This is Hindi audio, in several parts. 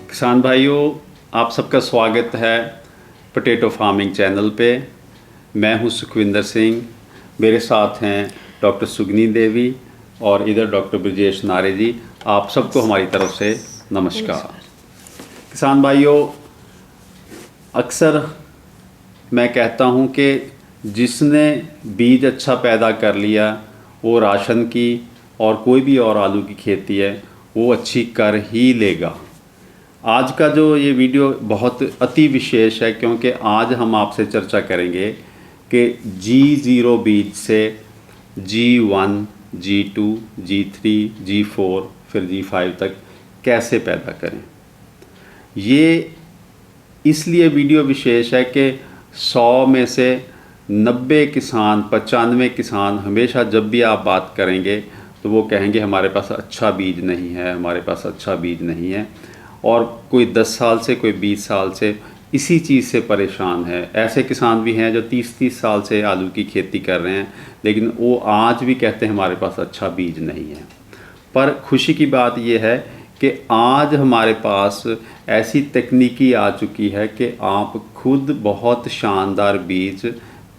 किसान भाइयों, आप सबका स्वागत है पोटैटो फार्मिंग चैनल पे। मैं हूं सुखविंदर सिंह, मेरे साथ हैं डॉक्टर सुगनी देवी और इधर डॉक्टर ब्रजेश नारे जी। आप सबको हमारी तरफ से नमस्कार। किसान भाइयों, अक्सर मैं कहता हूं कि जिसने बीज अच्छा पैदा कर लिया वो राशन की और कोई भी और आलू की खेती है वो अच्छी कर ही लेगा। आज का जो ये वीडियो बहुत अति विशेष है क्योंकि आज हम आपसे चर्चा करेंगे कि G0 बीज से G1, G2, G3, G4 फिर G5 तक कैसे पैदा करें। ये इसलिए वीडियो विशेष है कि 100 में से 90 किसान 95 किसान हमेशा जब भी आप बात करेंगे तो वो कहेंगे हमारे पास अच्छा बीज नहीं है, हमारे पास अच्छा बीज नहीं है। और कोई 10 साल से कोई 20 साल से इसी चीज़ से परेशान है। ऐसे किसान भी हैं जो 30-30 साल से आलू की खेती कर रहे हैं लेकिन वो आज भी कहते हैं हमारे पास अच्छा बीज नहीं है। पर खुशी की बात यह है कि आज हमारे पास ऐसी तकनीकी आ चुकी है कि आप खुद बहुत शानदार बीज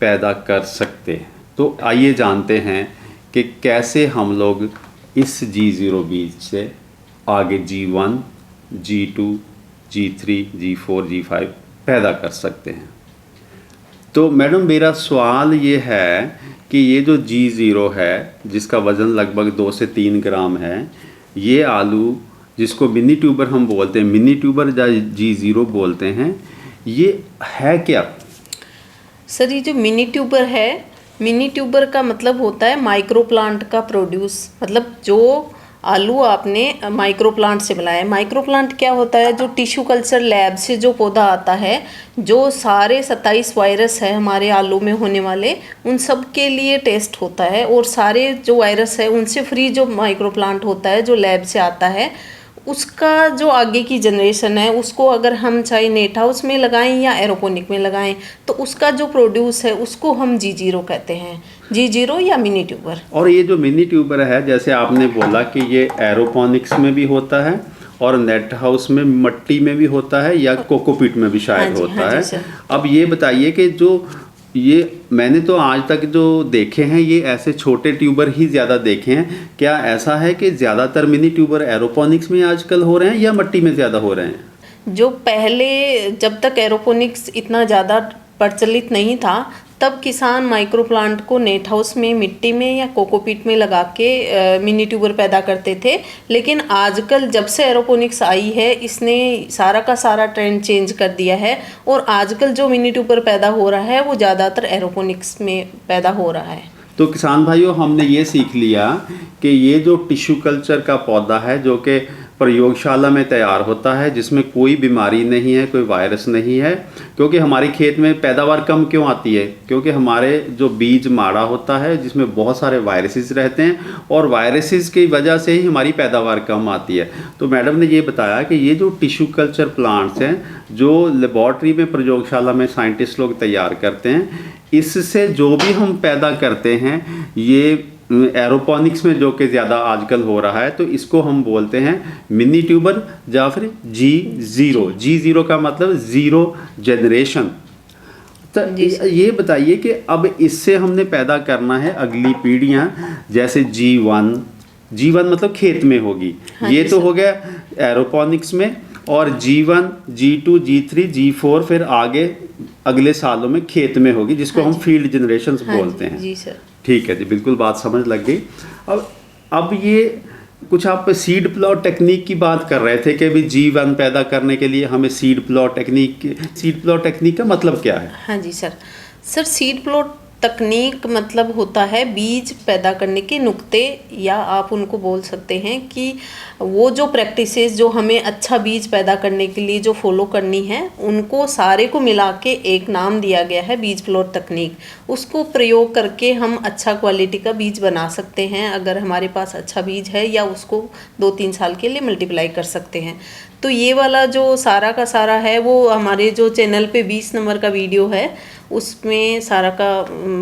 पैदा कर सकते हैं। तो आइए जानते हैं कि कैसे हम लोग इस G0 बीज से आगे G1, G2, G3, G4, G5 पैदा कर सकते हैं। तो मैडम, मेरा सवाल ये है कि ये जो G0 है जिसका वज़न लगभग 2 से 3 ग्राम है, ये आलू जिसको मिनी ट्यूबर हम बोलते हैं, मिनी ट्यूबर या G0 बोलते हैं, ये है क्या? सर, ये जो मिनी ट्यूबर है, मिनी ट्यूबर का मतलब होता है माइक्रो प्लांट का प्रोड्यूस। मतलब जो आलू आपने माइक्रो प्लांट से मिलाया है। माइक्रो प्लांट क्या होता है? जो टिश्यू कल्चर लैब से जो पौधा आता है, जो सारे 27 वायरस है हमारे आलू में होने वाले, उन सब के लिए टेस्ट होता है और सारे जो वायरस है उनसे फ्री जो माइक्रो प्लांट होता है जो लैब से आता है, उसका जो आगे की जनरेशन है उसको अगर हम चाहे नेट हाउस में लगाएं या एरोपोनिक में लगाएं तो उसका जो प्रोड्यूस है उसको हम G0 कहते हैं। G0 या मिनी ट्यूबर। और ये जो मिनी ट्यूबर है, जैसे आपने बोला कि ये एरोपोनिक्स में भी होता है और नेट हाउस में मट्टी में भी होता है या कोकोपीट में भी शायद होता है। अब ये बताइए कि जो ये मैंने तो आज तक जो देखे हैं ये ऐसे छोटे ट्यूबर ही ज़्यादा देखे हैं। क्या ऐसा है कि ज़्यादातर मिनी ट्यूबर एरोपोनिक्स में आजकल हो रहे हैं या मट्टी में ज़्यादा हो रहे हैं? जो पहले जब तक एरोपोनिक्स इतना ज़्यादा प्रचलित नहीं था तब किसान माइक्रो प्लांट को नेट हाउस में, मिट्टी में या कोकोपीट में लगा के मिनी ट्यूबर पैदा करते थे। लेकिन आजकल जब से एरोपोनिक्स आई है इसने सारा का सारा ट्रेंड चेंज कर दिया है और आजकल जो मिनी ट्यूबर पैदा हो रहा है वो ज़्यादातर एरोपोनिक्स में पैदा हो रहा है। तो किसान भाइयों, हमने ये सीख लिया कि ये जो टिश्यू कल्चर का पौधा है जो कि प्रयोगशाला में तैयार होता है, जिसमें कोई बीमारी नहीं है, कोई वायरस नहीं है। क्योंकि हमारे खेत में पैदावार कम क्यों आती है? क्योंकि हमारे जो बीज माड़ा होता है जिसमें बहुत सारे वायरसेस रहते हैं और वायरसेस की वजह से ही हमारी पैदावार कम आती है। तो मैडम ने ये बताया कि ये जो टिश्यू कल्चर प्लांट्स हैं जो लेबॉर्ट्री में, प्रयोगशाला में साइंटिस्ट लोग तैयार करते हैं, इससे जो भी हम पैदा करते हैं ये एरोपोनिक्स में जो कि ज़्यादा आजकल हो रहा है, तो इसको हम बोलते हैं मिनी ट्यूबर या फिर G0। G0 का मतलब ज़ीरो जनरेशन। तो ये बताइए कि अब इससे हमने पैदा करना है अगली पीढ़ियाँ, जैसे G1 मतलब खेत में होगी। हाँ, ये तो हो गया एरोपोनिक्स में। और G1, G2, G3, G4 फिर आगे अगले सालों में खेत में होगी, जिसको हम फील्ड जनरेशन बोलते हैं। जी सर। ठीक है जी, बिल्कुल बात समझ लग गई। अब ये कुछ आप सीड प्लॉट टेक्निक की बात कर रहे थे कि भी G1 पैदा करने के लिए हमें सीड प्लॉट टेक्निक का मतलब क्या है? हाँ जी सर। सीड प्लॉट तकनीक मतलब होता है बीज पैदा करने के नुक्ते, या आप उनको बोल सकते हैं कि वो जो प्रैक्टिसेस जो हमें अच्छा बीज पैदा करने के लिए जो फॉलो करनी है उनको सारे को मिला के एक नाम दिया गया है बीज प्लॉट तकनीक। उसको प्रयोग करके हम अच्छा क्वालिटी का बीज बना सकते हैं अगर हमारे पास अच्छा बीज है, या उसको 2-3 साल के लिए मल्टीप्लाई कर सकते हैं। तो ये वाला जो सारा का सारा है वो हमारे जो चैनल पे 20 नंबर का वीडियो है उसमें सारा का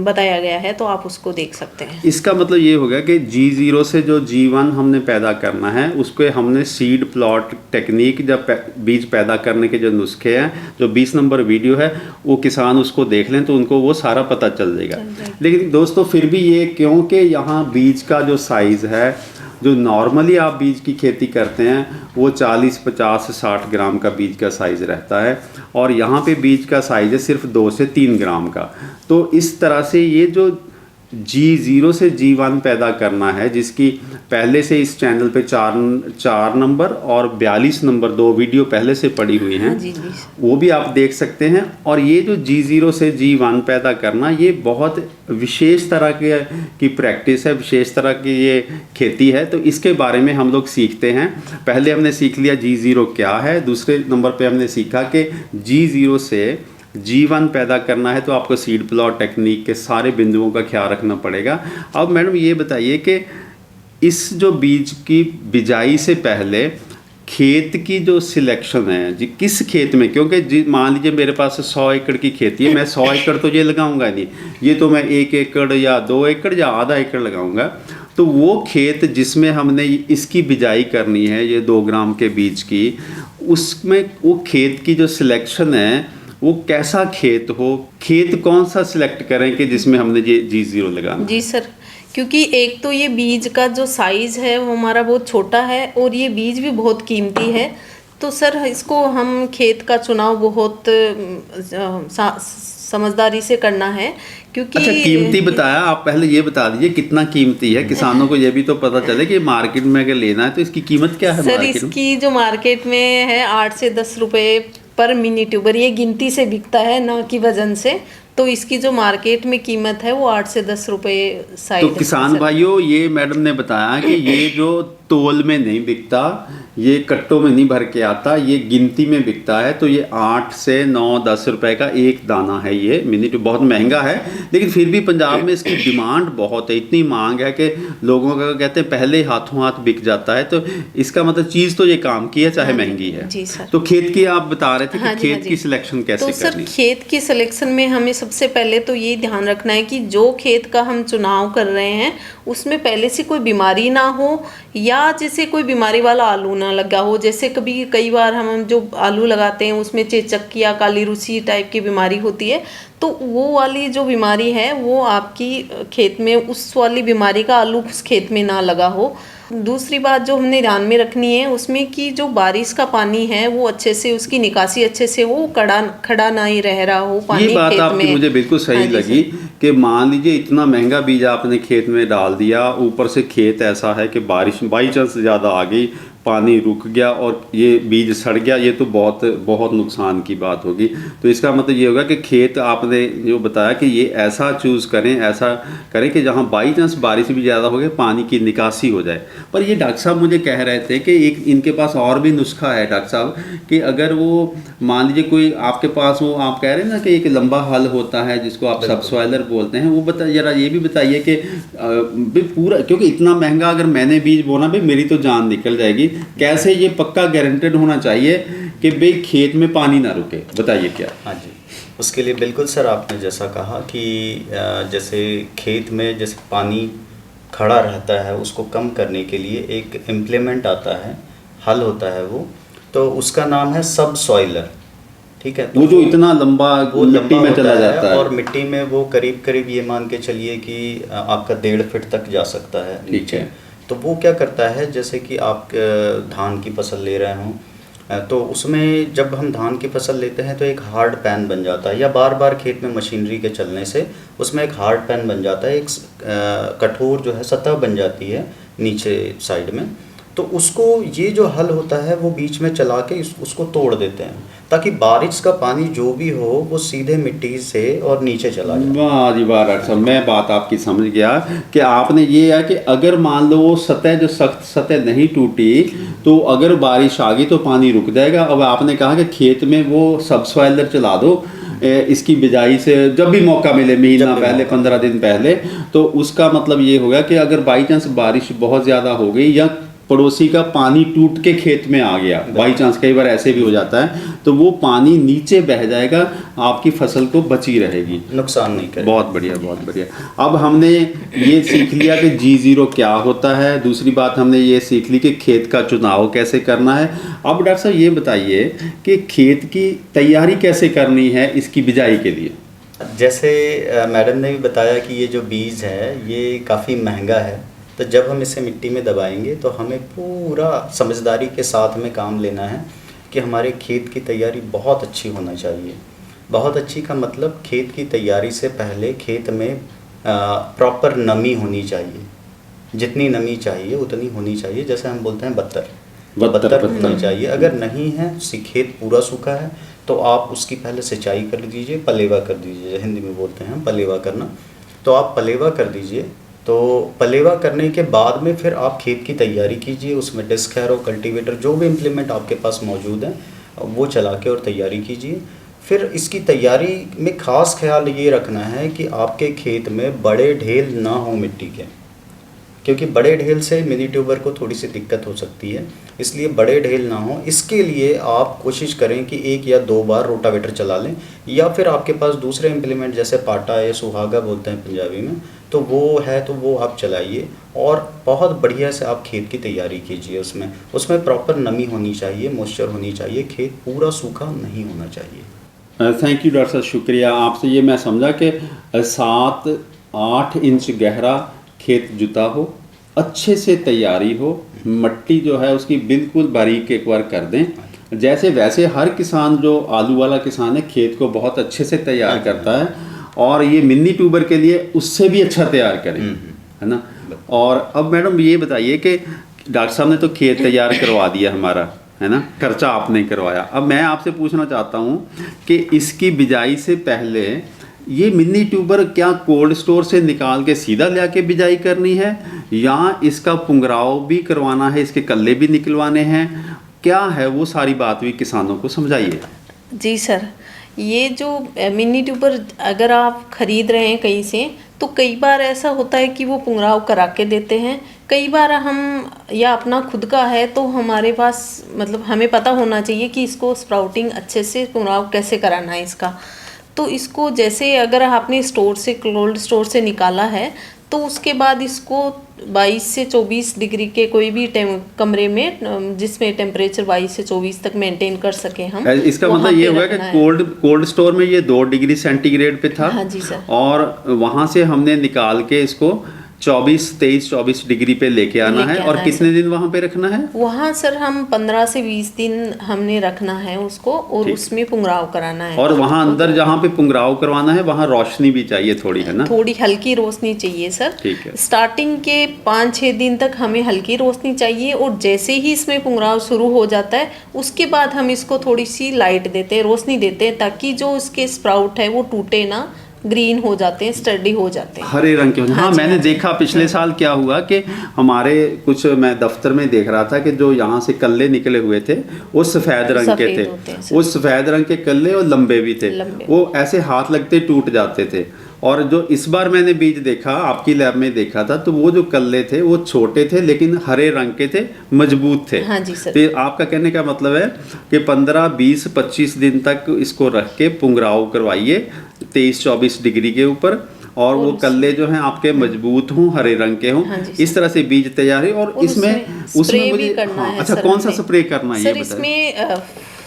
बताया गया है, तो आप उसको देख सकते हैं। इसका मतलब ये हो गया कि G0 से जो G1 हमने पैदा करना है उसको हमने सीड प्लॉट टेक्निक जब बीज पैदा करने के जो नुस्खे हैं, जो 20 नंबर वीडियो है वो किसान उसको देख लें तो उनको वो सारा पता चल जाएगा। लेकिन दोस्तों फिर भी ये क्योंकि यहाँ बीज का जो साइज़ है, जो नॉर्मली आप बीज की खेती करते हैं वो 40, 50, 60 ग्राम का बीज का साइज़ रहता है और यहाँ पे बीज का साइज़ है सिर्फ 2 से 3 ग्राम का। तो इस तरह से ये जो G0 से G1 पैदा करना है, जिसकी पहले से इस चैनल पे 4 नंबर और 42 नंबर 2 वीडियो पहले से पड़ी हुई हैं, जी जी। वो भी आप देख सकते हैं। और ये जो G0 से G1 पैदा करना ये बहुत विशेष तरह की प्रैक्टिस है, विशेष तरह की ये खेती है। तो इसके बारे में हम लोग सीखते हैं। पहले हमने सीख लिया G0 क्या है, दूसरे नंबर पे हमने सीखा कि G0 से G1 पैदा करना है तो आपको सीड प्लॉट टेक्निक के सारे बिंदुओं का ख्याल रखना पड़ेगा। अब मैडम ये बताइए कि इस जो बीज की बिजाई से पहले खेत की जो सिलेक्शन है जी, किस खेत में, क्योंकि मान लीजिए मेरे पास 100 एकड़ की खेती है, मैं 100 एकड़ तो ये लगाऊंगा नहीं, ये तो मैं 1 एकड़ या 2 एकड़ या आधा एकड़ लगाऊंगा। तो वो खेत जिसमें हमने इसकी बिजाई करनी है, ये 2 ग्राम के बीज की, उसमें वो खेत की जो सिलेक्शन है वो कैसा खेत हो, खेत कौन सा सिलेक्ट करें कि जिसमें हमने ये G0 लगाना? जी सर, क्योंकि एक तो ये बीज का जो साइज़ है वो हमारा बहुत छोटा है और ये बीज भी बहुत कीमती है। तो सर इसको हम खेत का चुनाव बहुत समझदारी से करना है, क्योंकि अच्छा कीमती बताया, आप पहले ये बता दीजिए कितना कीमती है, किसानों को ये भी तो पता चले कि मार्केट में अगर लेना है तो इसकी कीमत क्या है? सर इसकी जो मार्केट में है 8 से 10 रुपए पर मिनी ट्यूबर, ये गिनती से बिकता है ना कि वजन से। तो इसकी जो मार्केट में कीमत है वो 8 से 10 रुपए साइड। तो किसान भाइयों, ये मैडम ने बताया कि ये जो तोल में नहीं बिकता, ये कट्टों में नहीं भर के आता, ये गिनती में बिकता है। तो ये 8 से 9, 10 रुपए का एक दाना है ये मिनी ट्यूब। बहुत महंगा है, लेकिन फिर भी पंजाब में इसकी डिमांड बहुत है, इतनी मांग है कि लोगों का कहते हैं पहले हाथों हाथ बिक जाता है। तो इसका मतलब चीज़ तो ये काम की है, चाहे महंगी है। जी सर। तो खेत की आप बता रहे थे कि खेत की सिलेक्शन कैसे करनी? तो सर खेत की सिलेक्शन में हमें सबसे पहले तो ये ध्यान रखना है कि जो खेत का हम चुनाव कर रहे हैं उसमें पहले से कोई बीमारी ना हो, या जैसे कोई बीमारी वाला आलू ना लगा हो। जैसे कई बार हम जो आलू लगाते हैं उसमें चेचक या काली रूसी टाइप की बीमारी होती है, तो वो वाली जो बीमारी है वो आपकी खेत में, उस वाली बीमारी का आलू उस खेत में ना लगा हो। दूसरी बात जो हमने ध्यान में रखनी है उसमें कि जो बारिश का पानी है वो अच्छे से, उसकी निकासी अच्छे से हो, खड़ा ना ही रह रहा हो पानी। ये बात आपकी मुझे बिल्कुल सही लगी कि मान लीजिए इतना महंगा बीज आपने खेत में डाल दिया, ऊपर से खेत ऐसा है कि बारिश बाई चांस ज़्यादा आ गई, पानी रुक गया और ये बीज सड़ गया, ये तो बहुत बहुत नुकसान की बात होगी। तो इसका मतलब ये होगा कि खेत आपने जो बताया कि ये ऐसा चूज़ करें, ऐसा करें कि जहाँ बाई चांस बारिश भी ज़्यादा हो गई, पानी की निकासी हो जाए। पर ये डॉक्टर साहब मुझे कह रहे थे कि एक इनके पास और भी नुस्खा है डॉक्टर साहब, कि अगर वो मान लीजिए कोई आपके पास, वो आप कह रहे हैं ना कि एक लंबा हल होता है जिसको आप सबसॉइलर बोलते हैं, वो जरा ये भी बताइए कि पूरा, क्योंकि इतना महंगा अगर मैंने बीज बोना भाई मेरी तो जान निकल जाएगी, कैसे ये पक्का गारंटेड होना चाहिए कि भाई खेत में पानी ना रुके, बताइए क्या? हाँ जी, उसके लिए बिल्कुल सर आपने जैसा कहा कि जैसे खेत में जैसे पानी खड़ा रहता है उसको कम करने के लिए एक इम्प्लीमेंट आता है, हल होता है वो, तो उसका नाम है सब सॉइलर। ठीक है, तो वो जो इतना लंबा वो मिट्टी में चला जाता है और मिट्टी में वो करीब करीब ये मान के चलिए कि आपका 1.5 फीट तक जा सकता है नीचे। तो वो क्या करता है, जैसे कि आप धान की फसल ले रहे हों, तो उसमें जब हम धान की फसल लेते हैं तो एक हार्ड पैन बन जाता है, या बार बार खेत में मशीनरी के चलने से उसमें एक हार्ड पैन बन जाता है, एक कठोर जो है सतह बन जाती है नीचे साइड में। तो उसको ये जो हल होता है वो बीच में चला के उसको तोड़ देते हैं, ताकि बारिश का पानी जो भी हो वो सीधे मिट्टी से और नीचे चला जाए। वाह जी वाह डॉक्टर साहब, मैं बात आपकी समझ गया कि आपने ये है कि अगर मान लो वो सतह जो सख्त सतह नहीं टूटी तो अगर बारिश आ गई तो पानी रुक जाएगा। अब आपने कहा कि खेत में वो सबसॉइलर चला दो इसकी बिजाई से जब भी मौका मिले, महीना पहले, 15 दिन पहले, तो उसका मतलब ये होगा कि अगर बाई चांस बारिश बहुत ज़्यादा हो गई या पड़ोसी का पानी टूट के खेत में आ गया, बाई चांस कई बार ऐसे भी हो जाता है, तो वो पानी नीचे बह जाएगा, आपकी फसल तो बची रहेगी, नुकसान नहीं करेगा। बहुत बढ़िया, बहुत बढ़िया। अब हमने ये सीख लिया कि G0 क्या होता है, दूसरी बात हमने ये सीख ली कि खेत का चुनाव कैसे करना है। अब डॉक्टर साहब ये बताइए कि खेत की तैयारी कैसे करनी है इसकी बिजाई के लिए। जैसे मैडम ने भी बताया कि ये जो बीज है ये काफ़ी महंगा है, तो जब हम इसे मिट्टी में दबाएंगे तो हमें पूरा समझदारी के साथ में काम लेना है कि हमारे खेत की तैयारी बहुत अच्छी होना चाहिए। बहुत अच्छी का मतलब खेत की तैयारी से पहले खेत में प्रॉपर नमी होनी चाहिए, जितनी नमी चाहिए उतनी होनी चाहिए। जैसे हम बोलते हैं बत्तर होनी चाहिए। अगर नहीं है, खेत पूरा सूखा है, तो आप उसकी पहले सिंचाई कर दीजिए, पलेवा कर दीजिए, हिंदी में बोलते हैं पलेवा करना। तो आप पलेवा कर दीजिए, तो पलेवा करने के बाद में फिर आप खेत की तैयारी कीजिए, उसमें डिस्क हैरो, कल्टीवेटर, जो भी इम्प्लीमेंट आपके पास मौजूद हैं वो चला के और तैयारी कीजिए। फिर इसकी तैयारी में ख़ास ख्याल ये रखना है कि आपके खेत में बड़े ढेल ना हो मिट्टी के, क्योंकि बड़े ढेल से मिनी ट्यूबर को थोड़ी सी दिक्कत हो सकती है, इसलिए बड़े ढेल ना हो। इसके लिए आप कोशिश करें कि 1 या 2 बार रोटावेटर चला लें, या फिर आपके पास दूसरे इम्प्लीमेंट जैसे पाटा या सुहागा बोलते हैं पंजाबी में, तो वो है तो वो आप चलाइए और बहुत बढ़िया से आप खेत की तैयारी कीजिए। उसमें प्रॉपर नमी होनी चाहिए, मॉइस्चर होनी चाहिए, खेत पूरा सूखा नहीं होना चाहिए। थैंक यू डॉक्टर साहब, शुक्रिया। आपसे ये मैं समझा कि 7-8 इंच गहरा खेत जुता हो, अच्छे से तैयारी हो, मट्टी जो है उसकी बिल्कुल बारीक एक बार कर दें। जैसे वैसे हर किसान जो आलू वाला किसान है खेत को बहुत अच्छे से तैयार करता है, और ये मिनी ट्यूबर के लिए उससे भी अच्छा तैयार करें, है ना। और अब मैडम ये बताइए कि डॉक्टर साहब ने तो खेत तैयार करवा दिया हमारा, है ना, खर्चा आपने करवाया। अब मैं आपसे पूछना चाहता हूँ कि इसकी बिजाई से पहले ये मिनी ट्यूबर क्या कोल्ड स्टोर से निकाल के सीधा ले आके बिजाई करनी है, या इसका पुंगराव भी करवाना है, इसके कल्ले भी निकलवाने हैं, क्या है वो सारी बात भी किसानों को समझाइए। जी सर, ये जो मिनी ट्यूबर अगर आप ख़रीद रहे हैं कहीं से, तो कई बार ऐसा होता है कि वो पुंगराव करा के देते हैं। कई बार हम या अपना खुद का है तो हमारे पास मतलब हमें पता होना चाहिए कि इसको स्प्राउटिंग अच्छे से पुंगराव कैसे कराना है इसका। तो इसको जैसे अगर आपने स्टोर से, कोल्ड स्टोर से निकाला है, तो उसके बाद इसको 22 से 24 डिग्री के कोई भी कमरे में जिसमें टेम्परेचर 22 से 24 तक मेंटेन कर सके हम। इसका मतलब ये हुआ कि कोल्ड स्टोर में ये 2 डिग्री सेंटीग्रेड पे था। हाँ जी सर। और वहाँ से हमने निकाल के इसको 23-24 डिग्री पे लेके आना है। और कितने दिन वहाँ पे रखना है? वहाँ सर हम 15 से 20 दिन हमने रखना है उसको, और उसमें पुंगराव कराना है। और वहाँ अंदर जहाँ पे पुंगराव करवाना है वहाँ रोशनी भी चाहिए थोड़ी, है ना? थोड़ी हल्की रोशनी चाहिए सर। ठीक है। स्टार्टिंग के 5-6 दिन तक हमें हल्की रोशनी चाहिए, और जैसे ही इसमें पुंगराव शुरू हो जाता है उसके बाद हम इसको थोड़ी सी लाइट देते हैं, रोशनी देते हैं, ताकि जो इसके स्प्राउट है वो टूटे ना, ग्रीन हो जाते हैं, स्टडी हो जाते हैं, हरे रंग के। हाँ, मैंने देखा पिछले साल क्या हुआ कि हमारे कुछ, मैं दफ्तर में देख रहा था कि जो यहाँ से कल्ले निकले हुए थे वो सफ़ेद रंग के थे। वो सफ़ेद रंग के कल्ले और लंबे भी थे, वो ऐसे हाथ लगते टूट जाते थे। और जो इस बार मैंने बीज देखा, आपकी लैब में देखा था, तो वो जो कल्ले थे वो छोटे थे लेकिन हरे रंग के थे, मजबूत थे। हाँ जी सर। तो आपका कहने का मतलब है कि 15, 20, 25 दिन तक इसको रख के पुंगराव करवाइए 23-24 डिग्री के ऊपर, और वो कल्ले जो हैं आपके मजबूत हों, हरे रंग के हों। हाँ, इस तरह से बीज तैयार है। और इसमें उसमें मुझे अच्छा, कौन सा स्प्रे करना है सर? इसमें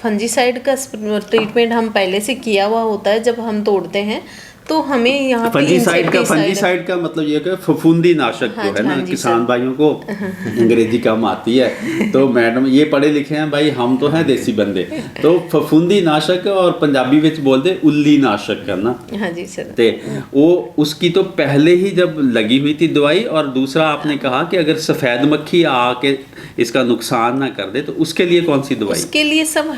फंजीसाइड का ट्रीटमेंट हम पहले से किया हुआ होता है। जब हम तोड़ते हैं तो हमें यहाँ फंजीसाइड का मतलब ये कि फफूंदी नाशक जो है ना, किसान भाइयों को अंग्रेजी कम आती है, तो मैडम ये पढ़े लिखे हैं भाई, हम तो हैं देसी बंदे, तो फफूंदी नाशक और पंजाबी विच बोलते उल्ली नाशक करना। हाँ जी सर। ते वो उसकी तो पहले ही जब लगी हुई थी दवाई, और दूसरा आपने कहा कि अगर सफ़ेद मक्खी आके इसका नुकसान ना कर दे तो उसके लिए कौन सी दवाई? उसके लिए सब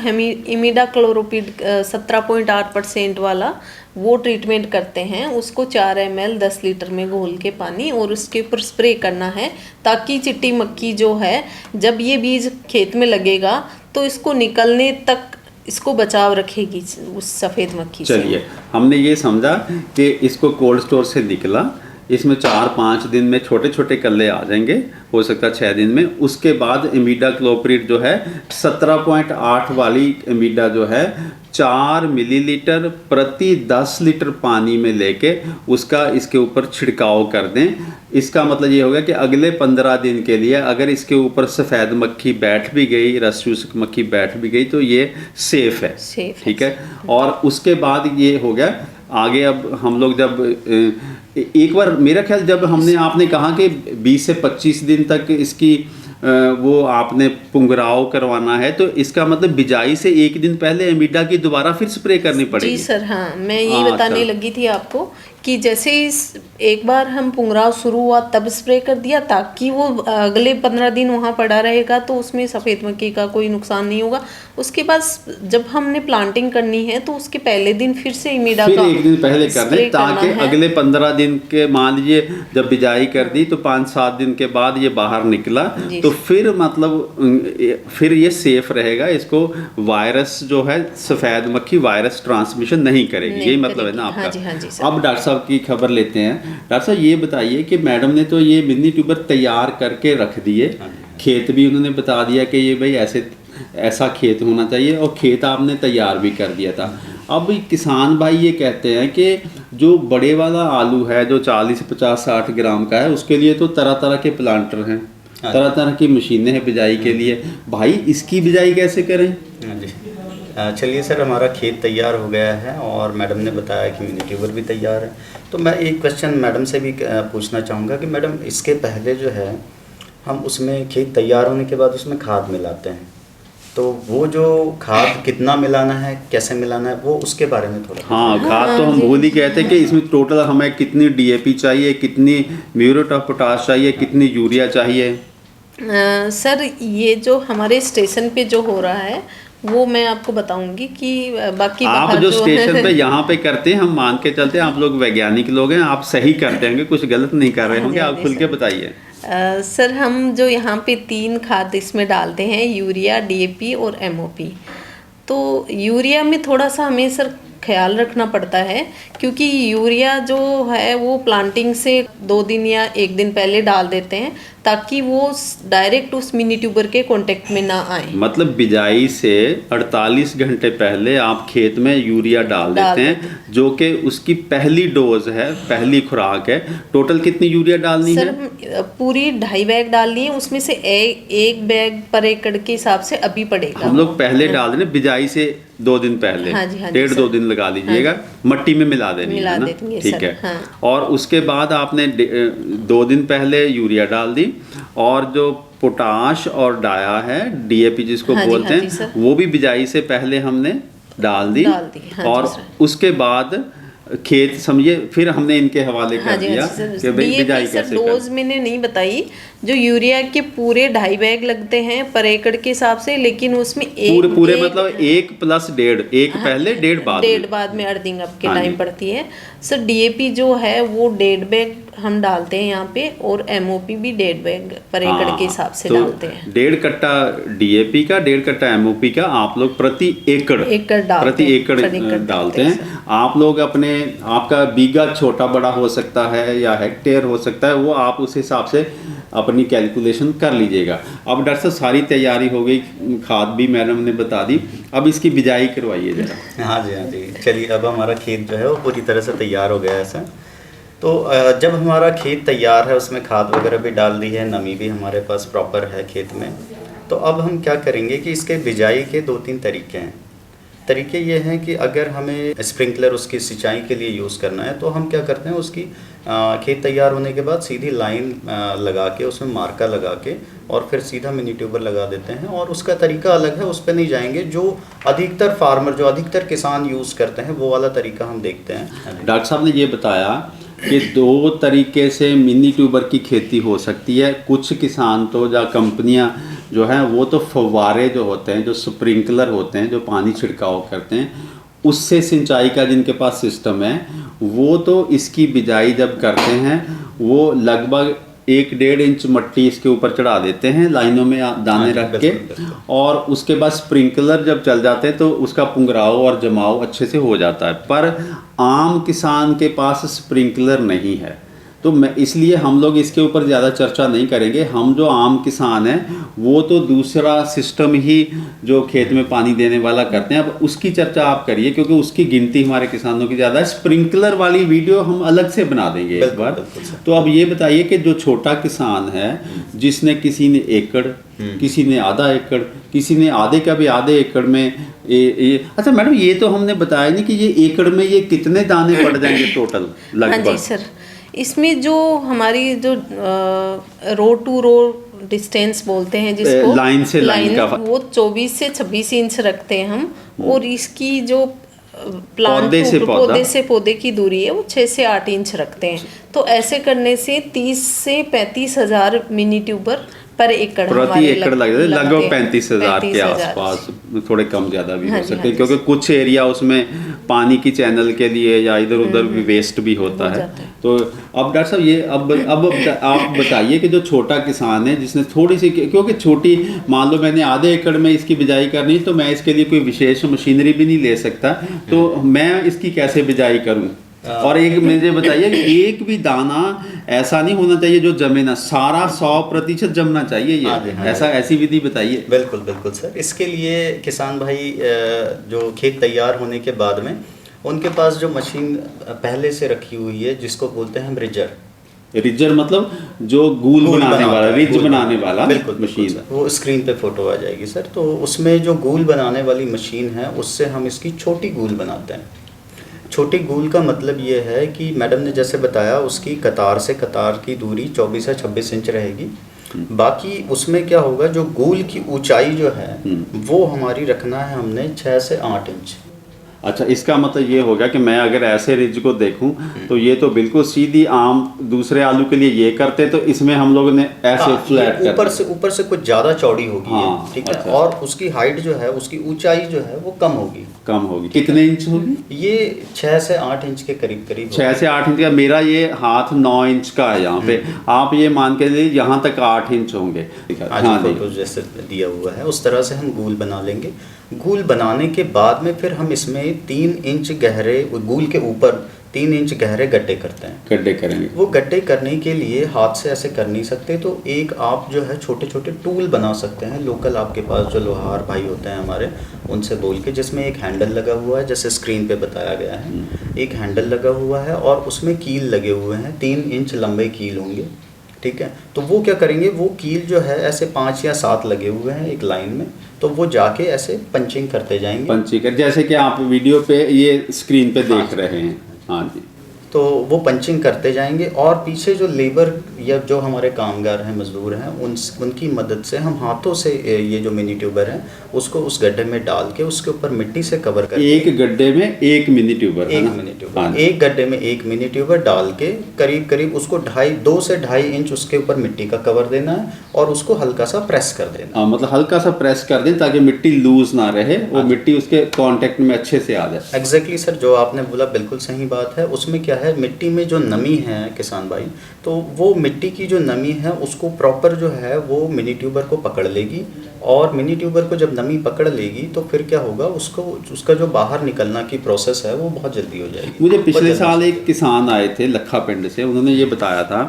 इमिडाक्लोप्रिड 17.8% वाला वो ट्रीटमेंट करते हैं। उसको 4 ml 10 लीटर में घोल के पानी, और उसके ऊपर स्प्रे करना है, ताकि चिट्टी मक्खी जो है जब ये बीज खेत में लगेगा तो इसको निकलने तक इसको बचाव रखेगी उस सफ़ेद मक्खी से। चलिए, हमने ये समझा कि इसको कोल्ड स्टोर से निकला, इसमें 4-5 दिन में छोटे छोटे कल्ले आ जाएंगे, हो सकता है 6 दिन में। उसके बाद इमिडाक्लोप्रिड जो है 17.8 वाली इमिडा जो है 4 मिलीलीटर प्रति 10 लीटर पानी में लेके उसका इसके ऊपर छिड़काव कर दें। इसका मतलब ये होगा कि अगले 15 दिन के लिए अगर इसके ऊपर सफ़ेद मक्खी बैठ भी गई, रस चूसक मक्खी बैठ भी गई, तो ये सेफ है, ठीक है। और उसके बाद ये हो गया आगे। अब हम लोग जब एक बार मेरा ख्याल जब आपने कहा कि 20 से 25 दिन तक इसकी वो आपने पुंगराव करवाना है, तो इसका मतलब बिजाई से 1 दिन पहले एमिडा की दोबारा फिर स्प्रे करनी पड़ेगी। जी सर, हाँ, मैं यही बताने लगी थी आपको कि जैसे इस एक बार हम पुंगराव शुरू हुआ तब स्प्रे कर दिया, ताकि वो अगले 15 दिन वहाँ पड़ा रहेगा तो उसमें सफ़ेद मक्खी का कोई नुकसान नहीं होगा। उसके बाद जब हमने प्लांटिंग करनी है तो उसके पहले दिन फिर से इमिडा फिर का 1 दिन पहले कर दें, ताकि अगले 15 दिन के, मान लीजिए जब बिजाई कर दी तो 5-7 दिन के बाद ये बाहर निकला, तो फिर मतलब फिर ये सेफ रहेगा। इसको वायरस जो है सफ़ेद मक्खी वायरस ट्रांसमिशन नहीं करेगी, यही मतलब है ना आपका। हाँ जी, हाँ जी सर। अब डॉक्टर साहब की खबर लेते हैं। डॉक्टर साहब ये बताइए कि मैडम ने तो ये मिनी ट्यूबर तैयार करके रख दिए, खेत भी उन्होंने बता दिया कि ये भाई ऐसा खेत होना चाहिए, और खेत आपने तैयार भी कर दिया था। अब किसान भाई ये कहते हैं कि जो बड़े वाला आलू है जो 40-50-60 ग्राम का है, उसके लिए तो तरह तरह के प्लांटर हैं, तरह तरह की मशीनें हैं बिजाई के लिए। भाई इसकी बिजाई कैसे करें? चलिए सर, हमारा खेत तैयार हो गया है और मैडम ने बताया कि मिनी ट्यूबर भी तैयार है। तो मैं एक क्वेश्चन मैडम से भी पूछना चाहूँगा कि मैडम इसके पहले जो है हम उसमें खेत तैयार होने के बाद उसमें खाद मिलाते हैं, तो वो जो खाद कितना मिलाना है, कैसे मिलाना है, वो उसके बारे में थोड़ा। हाँ, खाद तो हम भूल ही कहते हैं कि इसमें टोटल हमें कितनी डीएपी चाहिए, कितनी म्यूरेट ऑफ पोटाश चाहिए, कितनी यूरिया चाहिए। सर ये जो हमारे स्टेशन पे जो हो रहा है वो मैं आपको बताऊंगी कि बाकी आप जो स्टेशन पे यहाँ पे करते हैं, हम मान के चलते हैं आप लोग वैज्ञानिक लोग हैं, आप सही करते होंगे, कुछ गलत नहीं कर रहे होंगे, आप खुल के बताइए। सर हम जो यहाँ पे 3 खाद इसमें डालते हैं, यूरिया, डीएपी और एमओपी। तो यूरिया में थोड़ा सा हमें सर ख्याल रखना पड़ता है, क्योंकि यूरिया जो है वो प्लांटिंग से 2 दिन या 1 दिन पहले डाल देते हैं, ताकि वो डायरेक्ट उस मिनी ट्यूबर के कांटेक्ट में ना आए। मतलब बिजाई से 48 घंटे पहले आप खेत में यूरिया डाल देते हैं, जो कि उसकी पहली डोज है, पहली खुराक है। टोटल कितनी यूरिया डालनी है? सर पूरी 2.5 बैग डालनी है, उसमें से 1 बैग पर एकड़ के हिसाब से अभी पड़ेगा। हम लोग पहले डाल दें बिजाई से 2 दिन पहले, 1.5-2 दिन लगा लीजिएगा, मट्टी में मिला देनी है ना, ठीक है। हाँ। और उसके बाद आपने 2 दिन पहले यूरिया डाल दी, और जो पोटाश और डाया है, डीएपी जिसको बोलते हैं, वो भी बिजाई से पहले हमने डाल दी। और उसके बाद खेत समझिए फिर हमने इनके हवाले कर दिया कि भाई बिजाई कैसे डोज मैंने नहीं बताई। जो यूरिया के पूरे 2.5 बैग लगते हैं पर एकड़ के हिसाब से, लेकिन उसमें पूरे मतलब 1 + 1.5, 1 पहले 1.5 बाद, 1.5 बाद में अर्थिंग अप के टाइम पड़ती है। सर डीएपी जो है वो 1.5 बैग हम डालते हैं यहाँ पे, और एमओपी भी 1.5 बैग पर एकड़ के हिसाब से डालते हैं। 1.5 कट्टा डीएपी का, 1.5 कट्टा एमओपी का आप लोग प्रति एकड़ डालते हैं। आप लोग आपका बीघा छोटा बड़ा हो सकता है या हेक्टेयर हो सकता है, वो आप उस हिसाब से अपनी कैलकुलेशन कर लीजिएगा। अब डॉक्टर साहब सारी तैयारी हो गई, खाद भी मैडम ने बता दी, अब इसकी बिजाई करवाइए जरा। हाँ जी, चलिए अब हमारा खेत जो है वो पूरी तरह से तैयार हो गया है सर। तो जब हमारा खेत तैयार है, उसमें खाद वगैरह भी डाल दी है, नमी भी हमारे पास प्रॉपर है खेत में, तो अब हम क्या करेंगे कि इसके बिजाई के 2-3 तरीके हैं। तरीके ये हैं कि अगर हमें स्प्रिंकलर उसकी सिंचाई के लिए यूज़ करना है, तो हम क्या करते हैं, उसकी खेत तैयार होने के बाद सीधी लाइन लगा के, उसमें मार्का लगा के, और फिर सीधा मिनी ट्यूबर लगा देते हैं। और उसका तरीका अलग है, उस पर नहीं जाएंगे। जो अधिकतर किसान यूज़ करते हैं वो वाला तरीका हम देखते हैं। डॉक्टर साहब ने ये बताया कि 2 तरीके से मिनी ट्यूबर की खेती हो सकती है। कुछ किसान तो या कंपनियां जो हैं वो तो फव्वारे जो होते हैं, जो स्प्रिंकलर होते हैं, जो पानी छिड़काव करते हैं, उससे सिंचाई का जिनके पास सिस्टम है, वो तो इसकी बिजाई जब करते हैं वो लगभग 1-1.5 इंच मट्टी इसके ऊपर चढ़ा देते हैं लाइनों में दाने रख के, और उसके बाद स्प्रिंकलर जब चल जाते हैं तो उसका पुंगराव और जमाव अच्छे से हो जाता है। पर आम किसान के पास स्प्रिंकलर नहीं है, तो मैं इसलिए हम लोग इसके ऊपर ज़्यादा चर्चा नहीं करेंगे। हम जो आम किसान हैं वो तो दूसरा सिस्टम ही जो खेत में पानी देने वाला करते हैं, अब उसकी चर्चा आप करिए क्योंकि उसकी गिनती हमारे किसानों की ज़्यादा है। स्प्रिंकलर वाली वीडियो हम अलग से बना देंगे एक बार। तो अब ये बताइए कि जो छोटा किसान है जिसने किसी ने एकड़, किसी ने आधा एकड़, किसी ने आधे का भी आधे एकड़ में अच्छा मैडम ये तो हमने बताया नहीं कि ये एकड़ में ये कितने दाने पड़ जाएंगे टोटल लगभग? हाँ जी सर, इसमें जो हमारी जो रो टू रो डिस्टेंस बोलते हैं जिसको लाइन से लाइन का वो 24 से 26 इंच रखते हैं हम, और इसकी जो प्लांट पौधे से पौधे की दूरी है वो 6 से 8 इंच रखते हैं। तो ऐसे करने से 30 से 35 हज़ार मिनी ट्यूबर पर एकड़ प्रति एकड़ लगभग 35,000 के आसपास, थोड़े कम ज़्यादा भी हो सकते हैं क्योंकि कुछ एरिया उसमें पानी की चैनल के लिए या इधर उधर भी वेस्ट भी होता है। तो अब डॉक्टर साहब ये अब आप बताइए कि जो छोटा किसान है जिसने थोड़ी सी, क्योंकि छोटी मान लो मैंने आधे एकड़ में इसकी बिजाई करनी तो मैं इसके लिए कोई विशेष मशीनरी भी नहीं ले सकता, तो मैं इसकी कैसे बिजाई करूँ? और एक मुझे बताइए कि एक भी दाना ऐसा नहीं होना चाहिए जो जमे ना, सारा 100% जमना चाहिए ये, ऐसा ऐसी विधि बताइए। बिल्कुल बिल्कुल सर, इसके लिए किसान भाई जो खेत तैयार होने के बाद में उनके पास जो मशीन पहले से रखी हुई है जिसको बोलते हैं हम रिजर मतलब जो गूल बनाने वाला, रिज बनाने वाला मशीन, वो स्क्रीन पे फोटो आ जाएगी सर। तो उसमें जो गूल बनाने वाली मशीन है उससे हम इसकी छोटी गूल बनाते हैं। छोटी गूल का मतलब ये है कि मैडम ने जैसे बताया उसकी कतार से कतार की दूरी 24 से 26 इंच रहेगी। बाकी उसमें क्या होगा, जो गूल की ऊंचाई जो है वो हमारी रखना है हमने 6 से 8 इंच। अच्छा, इसका मतलब ये होगा कि मैं अगर ऐसे रिज को देखूं तो ये तो बिल्कुल सीधी आम दूसरे आलू के लिए ये करते, तो इसमें हम लोगों ने ऐसे फ्लैट ऊपर से कुछ ज़्यादा चौड़ी होगी, ठीक है। और उसकी हाइट जो है, उसकी ऊंचाई जो है वो कम होगी। कितने इंच होगी? ये 6 से 8 इंच के करीब 6 से 8 इंच का। मेरा ये हाथ 9 इंच का है यहाँ पे, आप ये मान के लिए यहाँ तक 8 इंच होंगे। हाँ, फोटो जैसे दिया हुआ है उस तरह से हम गूल बना लेंगे। गूल बनाने के बाद में फिर हम इसमें 3 इंच गहरे, गूल के ऊपर 3 इंच गहरे गड्ढे करते हैं। गड्ढे करेंगे, वो गड्ढे करने के लिए हाथ से ऐसे कर नहीं सकते, तो एक आप जो है छोटे छोटे टूल बना सकते हैं लोकल, आपके पास जो लोहार भाई होते हैं हमारे, उनसे बोल के, जिसमें एक हैंडल लगा हुआ है जैसे स्क्रीन पे बताया गया है। एक हैंडल लगा हुआ है और उसमें कील लगे हुए हैं, 3 इंच लंबे कील होंगे, ठीक है। तो वो क्या करेंगे, वो कील जो है ऐसे 5 या 7 लगे हुए हैं एक लाइन में, तो वो जाके ऐसे पंचिंग करते जाएंगे। पंचिंग कर, जैसे कि आप वीडियो पे ये स्क्रीन पे देख रहे हैं। हाँ जी। तो वो पंचिंग करते जाएंगे और पीछे जो लेबर या जो हमारे कामगार हैं, मजदूर हैं, उनकी मदद से हम हाथों से ये जो मिनी ट्यूबर है उसको उस गड्ढे में डाल के उसके ऊपर मिट्टी से कवर करके, एक गड्ढे में एक मिनी ट्यूबर, एक गड्ढे में एक मिनी ट्यूबर डाल के करीब करीब उसको 2 से 2.5 इंच उसके ऊपर मिट्टी का कवर देना है और उसको हल्का सा प्रेस कर देना। हाँ, मतलब हल्का सा प्रेस कर दें ताकि मिट्टी लूज ना रहे, वो मिट्टी उसके कांटेक्ट में अच्छे से आ जाए। एग्जैक्टली सर, जो आपने बोला बिल्कुल सही बात है। उसमें क्या है, मिट्टी में जो नमी है किसान भाई, तो वो मिट्टी की जो नमी है उसको प्रॉपर जो है वो मिनी ट्यूबर को पकड़ लेगी, और मिनी ट्यूबर को जब नमी पकड़ लेगी तो फिर क्या होगा, उसका जो बाहर निकलना की प्रोसेस है वो बहुत जल्दी हो जाएगी। मुझे पिछले साल एक किसान आए थे लखा पिंड से, उन्होंने ये बताया था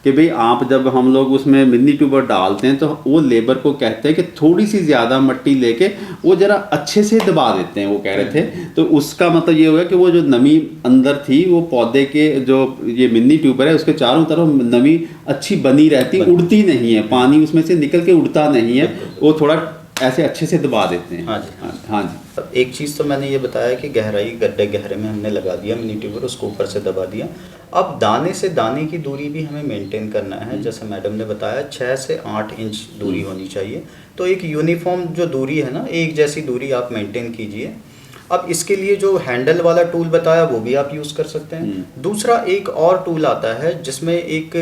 कि भाई आप जब हम लोग उसमें मिनी ट्यूबर डालते हैं तो वो लेबर को कहते हैं कि थोड़ी सी ज़्यादा मिट्टी लेके वो ज़रा अच्छे से दबा देते हैं, वो कह रहे थे। तो उसका मतलब ये होगा कि वो जो नमी अंदर थी वो पौधे के जो ये मिनी ट्यूबर है उसके चारों तरफ नमी अच्छी बनी रहती, उड़ती नहीं है, पानी उसमें से निकल के उड़ता नहीं है, वो थोड़ा ऐसे अच्छे से दबा देते हैं। हाँ जी, हाँ जी। एक चीज़ तो मैंने ये बताया कि गहराई, गड्ढे गहरे में हमने लगा दिया मिनी ट्यूबर, उसको ऊपर से दबा दिया। अब दाने से दाने की दूरी भी हमें मेंटेन करना है, जैसे मैडम ने बताया 6 से 8 इंच दूरी होनी चाहिए। तो एक यूनिफॉर्म जो दूरी है ना, एक जैसी दूरी आप मेंटेन कीजिए। अब इसके लिए जो हैंडल वाला टूल बताया वो भी आप यूज़ कर सकते हैं। दूसरा एक और टूल आता है जिसमें एक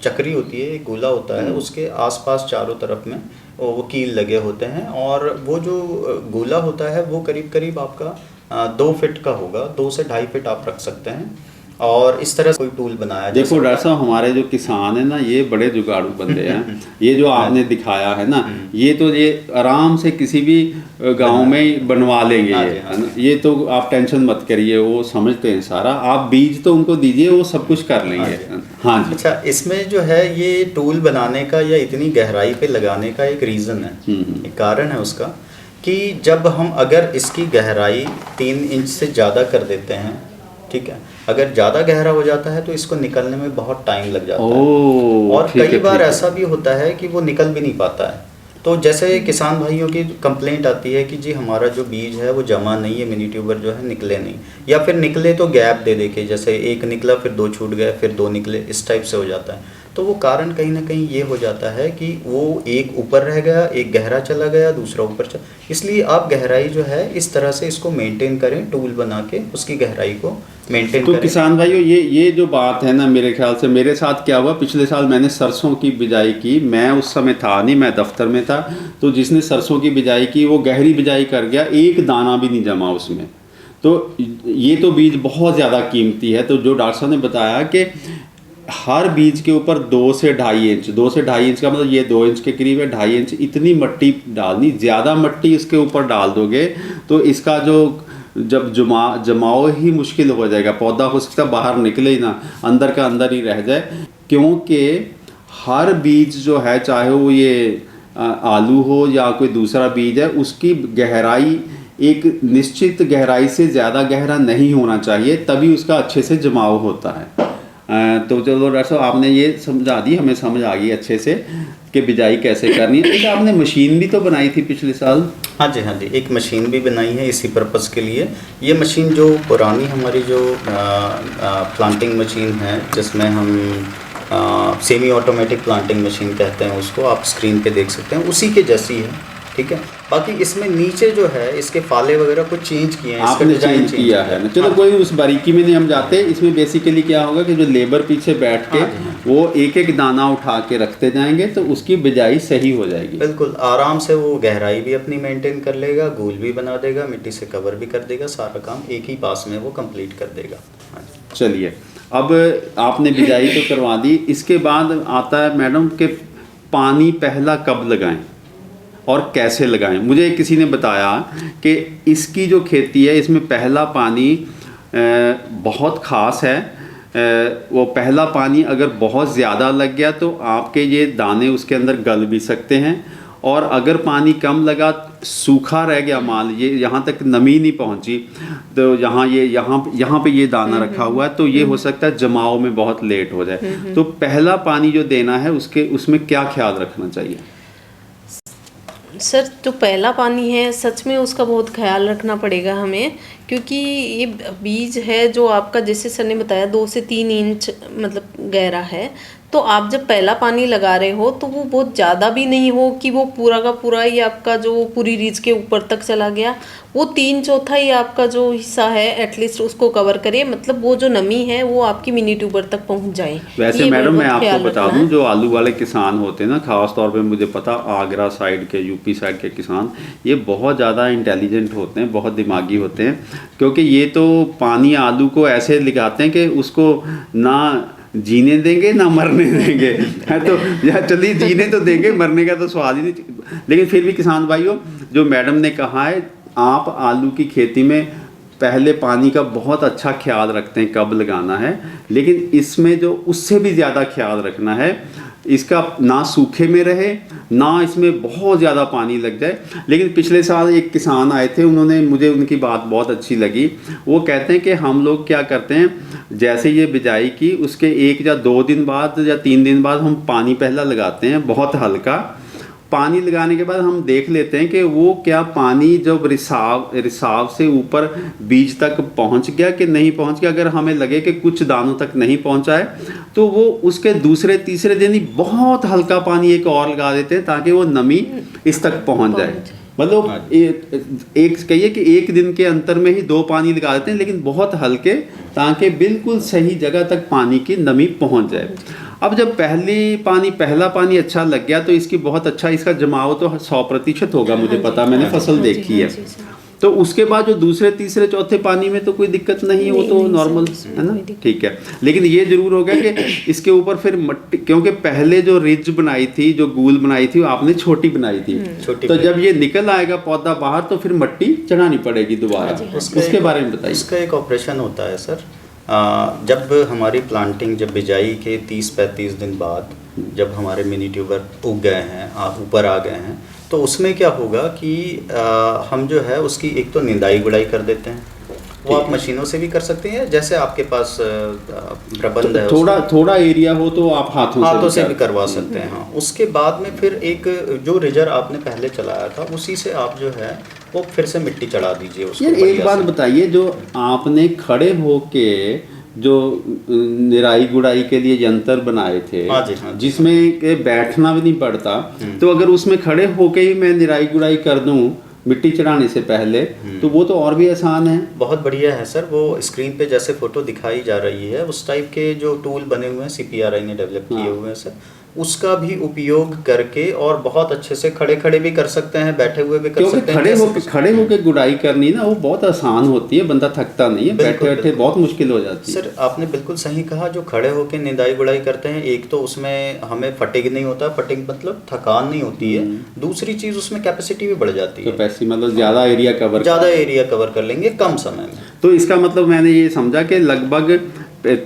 चक्री होती है, एक गोला होता है, उसके आसपास चारों तरफ में वो कील लगे होते हैं, और वो जो गोला होता है वो करीब करीब आपका 2 फीट का होगा, 2 से 2.5 फीट आप रख सकते हैं। और इस तरह कोई टूल बनाया जा देखो सकता डॉक्टर साहब, हमारे जो किसान है ना, ये बड़े जुगाड़ू बंदे हैं। ये जो आपने दिखाया है ना, ये आराम से किसी भी गांव में बनवा लेंगे। हाँ ये जी, हाँ है ना, ये तो आप टेंशन मत करिए, वो समझते हैं सारा। आप बीज तो उनको दीजिए, वो सब कुछ कर लेंगे। हाँ जी। अच्छा, इसमें जो है ये टूल बनाने का या इतनी गहराई पे लगाने का एक रीज़न है, एक कारण है उसका, कि जब हम अगर इसकी गहराई 3 इंच से ज़्यादा कर देते हैं, ठीक है, अगर ज़्यादा गहरा हो जाता है तो इसको निकलने में बहुत टाइम लग जाता है, और कई बार ऐसा भी होता है कि वो निकल भी नहीं पाता है। तो जैसे किसान भाइयों की कंप्लेंट आती है कि जी हमारा जो बीज है वो जमा नहीं है, मिनी ट्यूबर जो है निकले नहीं, या फिर निकले तो गैप दे दे के, जैसे एक निकला फिर 2 छूट गए फिर 2 निकले, इस टाइप से हो जाता है। तो वो कारण कहीं ना कहीं ये हो जाता है कि वो एक ऊपर रह गया, एक गहरा चला गया, दूसरा ऊपर चला। इसलिए आप गहराई जो है इस तरह से इसको मेंटेन करें, टूल बना के उसकी गहराई को मेंटेन तो करें। किसान भाइयों, ये जो बात है ना, मेरे ख्याल से मेरे साथ क्या हुआ, पिछले साल मैंने सरसों की बिजाई की। मैं उस समय था नहीं, मैं दफ्तर में था। तो जिसने सरसों की बिजाई की वो गहरी बिजाई कर गया, एक दाना भी नहीं जमा उसमें। तो ये तो बीज बहुत ज़्यादा कीमती है। तो जो डॉक्टर साहब ने बताया कि हर बीज के ऊपर 2 से 2.5 इंच, 2 से 2.5 इंच का मतलब ये 2 इंच के करीब है, 2.5 इंच इतनी मट्टी डालनी। ज़्यादा मट्टी इसके ऊपर डाल दोगे तो इसका जो जब जमाओ ही मुश्किल हो जाएगा। पौधा हो सकता है बाहर निकले ही ना, अंदर का अंदर ही रह जाए। क्योंकि हर बीज जो है, चाहे वो ये आलू हो या कोई दूसरा बीज है, उसकी गहराई एक निश्चित गहराई से ज़्यादा गहरा नहीं होना चाहिए, तभी उसका अच्छे से जमाव होता है। तो चलो डॉक्टर साहब, आपने ये समझा दी, हमें समझ आ गई अच्छे से कि बिजाई कैसे करनी है। तो आपने मशीन भी तो बनाई थी पिछले साल? हाँ जी, हाँ जी, एक मशीन भी बनाई है इसी पर्पज़ के लिए। ये मशीन जो पुरानी हमारी जो प्लांटिंग मशीन है, जिसमें हम सेमी ऑटोमेटिक प्लांटिंग मशीन कहते हैं उसको, आप स्क्रीन पे देख सकते हैं, उसी के जैसी है, ठीक है। बाकी इसमें नीचे जो है इसके फाले वगैरह कुछ चेंज किए हैं, आपने चेंज किया है ना। चलो कोई उस बारीकी में नहीं हम जाते। इसमें बेसिकली क्या होगा कि जो लेबर पीछे बैठ के वो एक एक दाना उठा के रखते जाएंगे, तो उसकी बिजाई सही हो जाएगी। बिल्कुल आराम से वो गहराई भी अपनी मेंटेन कर लेगा, गोल भी बना देगा, मिट्टी से कवर भी कर देगा, सारा काम एक ही पास में वो कंप्लीट कर देगा। हाँ, चलिए, अब आपने बिजाई तो करवा दी, इसके बाद आता है मैडम कि पानी पहला कब लगाएं और कैसे लगाएं। मुझे किसी ने बताया कि इसकी जो खेती है इसमें पहला पानी बहुत ख़ास है। वो पहला पानी अगर बहुत ज़्यादा लग गया तो आपके ये दाने उसके अंदर गल भी सकते हैं, और अगर पानी कम लगा, सूखा रह गया माल, ये यहाँ तक नमी नहीं पहुँची, तो यहाँ पे ये दाना रखा हुआ है, तो ये हो सकता है जमाव में बहुत लेट हो जाए। तो पहला पानी जो देना है उसमें क्या ख्याल रखना चाहिए? सर, जो पहला पानी है सच में उसका बहुत ख्याल रखना पड़ेगा हमें, क्योंकि ये बीज है जो आपका, जैसे सर ने बताया, 2 से 3 इंच मतलब गहरा है। तो आप जब पहला पानी लगा रहे हो तो वो बहुत ज़्यादा भी नहीं हो कि वो पूरा का पूरा ही आपका जो पूरी रीच के ऊपर तक चला गया। वो 3/4 आपका जो हिस्सा है एटलीस्ट उसको कवर करे, मतलब वो जो नमी है वो आपकी मिनी ट्यूबर तक पहुंच जाए। वैसे मैडम मैं आपको बता दूं, जो आलू वाले किसान होते हैं ना, ख़ास तौर पे मुझे पता आगरा साइड के, यूपी साइड के किसान, ये बहुत ज़्यादा इंटेलिजेंट होते हैं, बहुत दिमागी होते हैं। क्योंकि ये तो पानी आलू को ऐसे लगाते हैं कि उसको ना जीने देंगे ना मरने देंगे। है तो यार, चलिए जीने तो देंगे, मरने का तो सवाल ही नहीं। लेकिन फिर भी किसान भाइयों, जो मैडम ने कहा है, आप आलू की खेती में पहले पानी का बहुत अच्छा ख्याल रखते हैं कब लगाना है, लेकिन इसमें जो उससे भी ज़्यादा ख्याल रखना है, इसका ना सूखे में रहे ना इसमें बहुत ज़्यादा पानी लग जाए। लेकिन पिछले साल एक किसान आए थे, उन्होंने मुझे उनकी बात बहुत अच्छी लगी। वो कहते हैं कि हम लोग क्या करते हैं, जैसे ये बिजाई की उसके 1 या 2 दिन बाद या 3 दिन बाद हम पानी पहला लगाते हैं, बहुत हल्का पानी लगाने के बाद हम देख लेते हैं कि वो क्या पानी जब रिसाव से ऊपर बीज तक पहुंच गया कि नहीं पहुंच गया। अगर हमें लगे कि कुछ दानों तक नहीं पहुंचा है तो वो उसके दूसरे तीसरे दिन ही बहुत हल्का पानी एक और लगा देते हैं, ताकि वो नमी इस तक पहुंच जाए। मतलब एक कहिए कि 1 दिन के अंतर में ही 2 पानी लगा देते हैं, लेकिन बहुत हल्के, ताकि बिल्कुल सही जगह तक पानी की नमी पहुंच जाए। अब जब पहला पानी अच्छा लग गया तो इसकी बहुत अच्छा इसका जमाव तो 100% होगा, मुझे पता, मैंने फसल देखी है। तो उसके बाद जो दूसरे तीसरे चौथे पानी में तो कोई दिक्कत नहीं है, वो तो नॉर्मल है ना, ठीक है। लेकिन ये जरूर हो गया कि इसके ऊपर फिर मट्टी, क्योंकि पहले जो रिज बनाई थी, जो गूल बनाई थी, वो आपने छोटी बनाई थी, तो जब ये निकल आएगा पौधा बाहर तो फिर मट्टी चढ़ानी पड़ेगी दोबारा, उसके बारे में बताइए। उसका एक ऑपरेशन होता है सर, जब हमारी प्लांटिंग, जब बिजाई के 30-35 दिन बाद जब हमारे मिनी ट्यूबर उग गए हैं, ऊपर आ गए हैं, तो उसमें क्या होगा कि हम जो है उसकी एक तो निंदाई गुड़ाई कर देते हैं। वो आप मशीनों से भी कर सकते हैं, जैसे आपके पास प्रबंध है, थोड़ा एरिया हो तो आप हाथों से भी करवा सकते हैं। हाँ, उसके बाद में फिर एक जो रिजर आपने पहले चलाया था उसी से आप जो है वो फिर से मिट्टी चढ़ा दीजिए उसको। यार एक बात बताइए, जो आपने खड़े होके जो निराई गुड़ाई के लिए यंत्र बनाए थे, हाँ जी, हाँ जी, जिसमें के बैठना भी नहीं पड़ता, तो अगर उसमें खड़े होके ही मैं निराई गुड़ाई कर दूं मिट्टी चढ़ाने से पहले, तो वो तो और भी आसान है। बहुत बढ़िया है सर। वो स्क्रीन पे जैसे फोटो दिखाई जा रही है उस टाइप के जो टूल बने हुए हैं, CPRI ने डेवलप किए हुए हैं सर, उसका भी उपयोग करके और बहुत अच्छे से खड़े भी कर सकते हैं, बैठे हुए भी कर सकते हैं। खड़े होके गुड़ाई करनी ना वो बहुत आसान होती है, बंदा थकता नहीं है, बैठे बैठे बहुत मुश्किल हो जाती है। सर आपने बिल्कुल सही कहा, जो खड़े होके निदाई गुड़ाई करते हैं, एक तो उसमें हमें फटिग नहीं होता, फटिग मतलब थकान नहीं होती है, दूसरी चीज़ उसमें कैपेसिटी भी बढ़ जाती है, कैपेसिटी मतलब ज़्यादा एरिया कवर कर लेंगे कम समय में। तो इसका मतलब मैंने ये समझा कि लगभग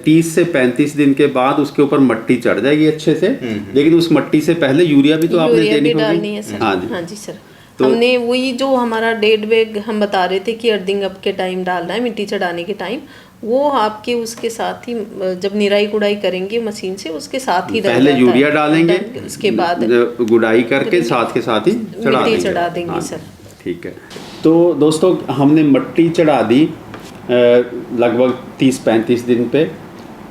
30 से 35 दिन के बाद उसके ऊपर मट्टी चढ़ जाएगी अच्छे से, लेकिन उस मट्टी से पहले यूरिया भी तो आपने देनी डालनी है सर। हाँ जी सर, तो हमने वही जो हमारा 1.5 बैग हम बता रहे थे कि अर्थिंग अप के टाइम डालना है, मिट्टी चढ़ाने के टाइम, वो आपके उसके साथ ही जब निराई गुड़ाई करेंगे मशीन से उसके साथ ही पहले यूरिया डालेंगे, उसके बाद गुड़ाई करके साथ के साथ ही चढ़ा देंगे सर। ठीक है, तो दोस्तों हमने मट्टी चढ़ा दी लगभग 30-35 दिन पे,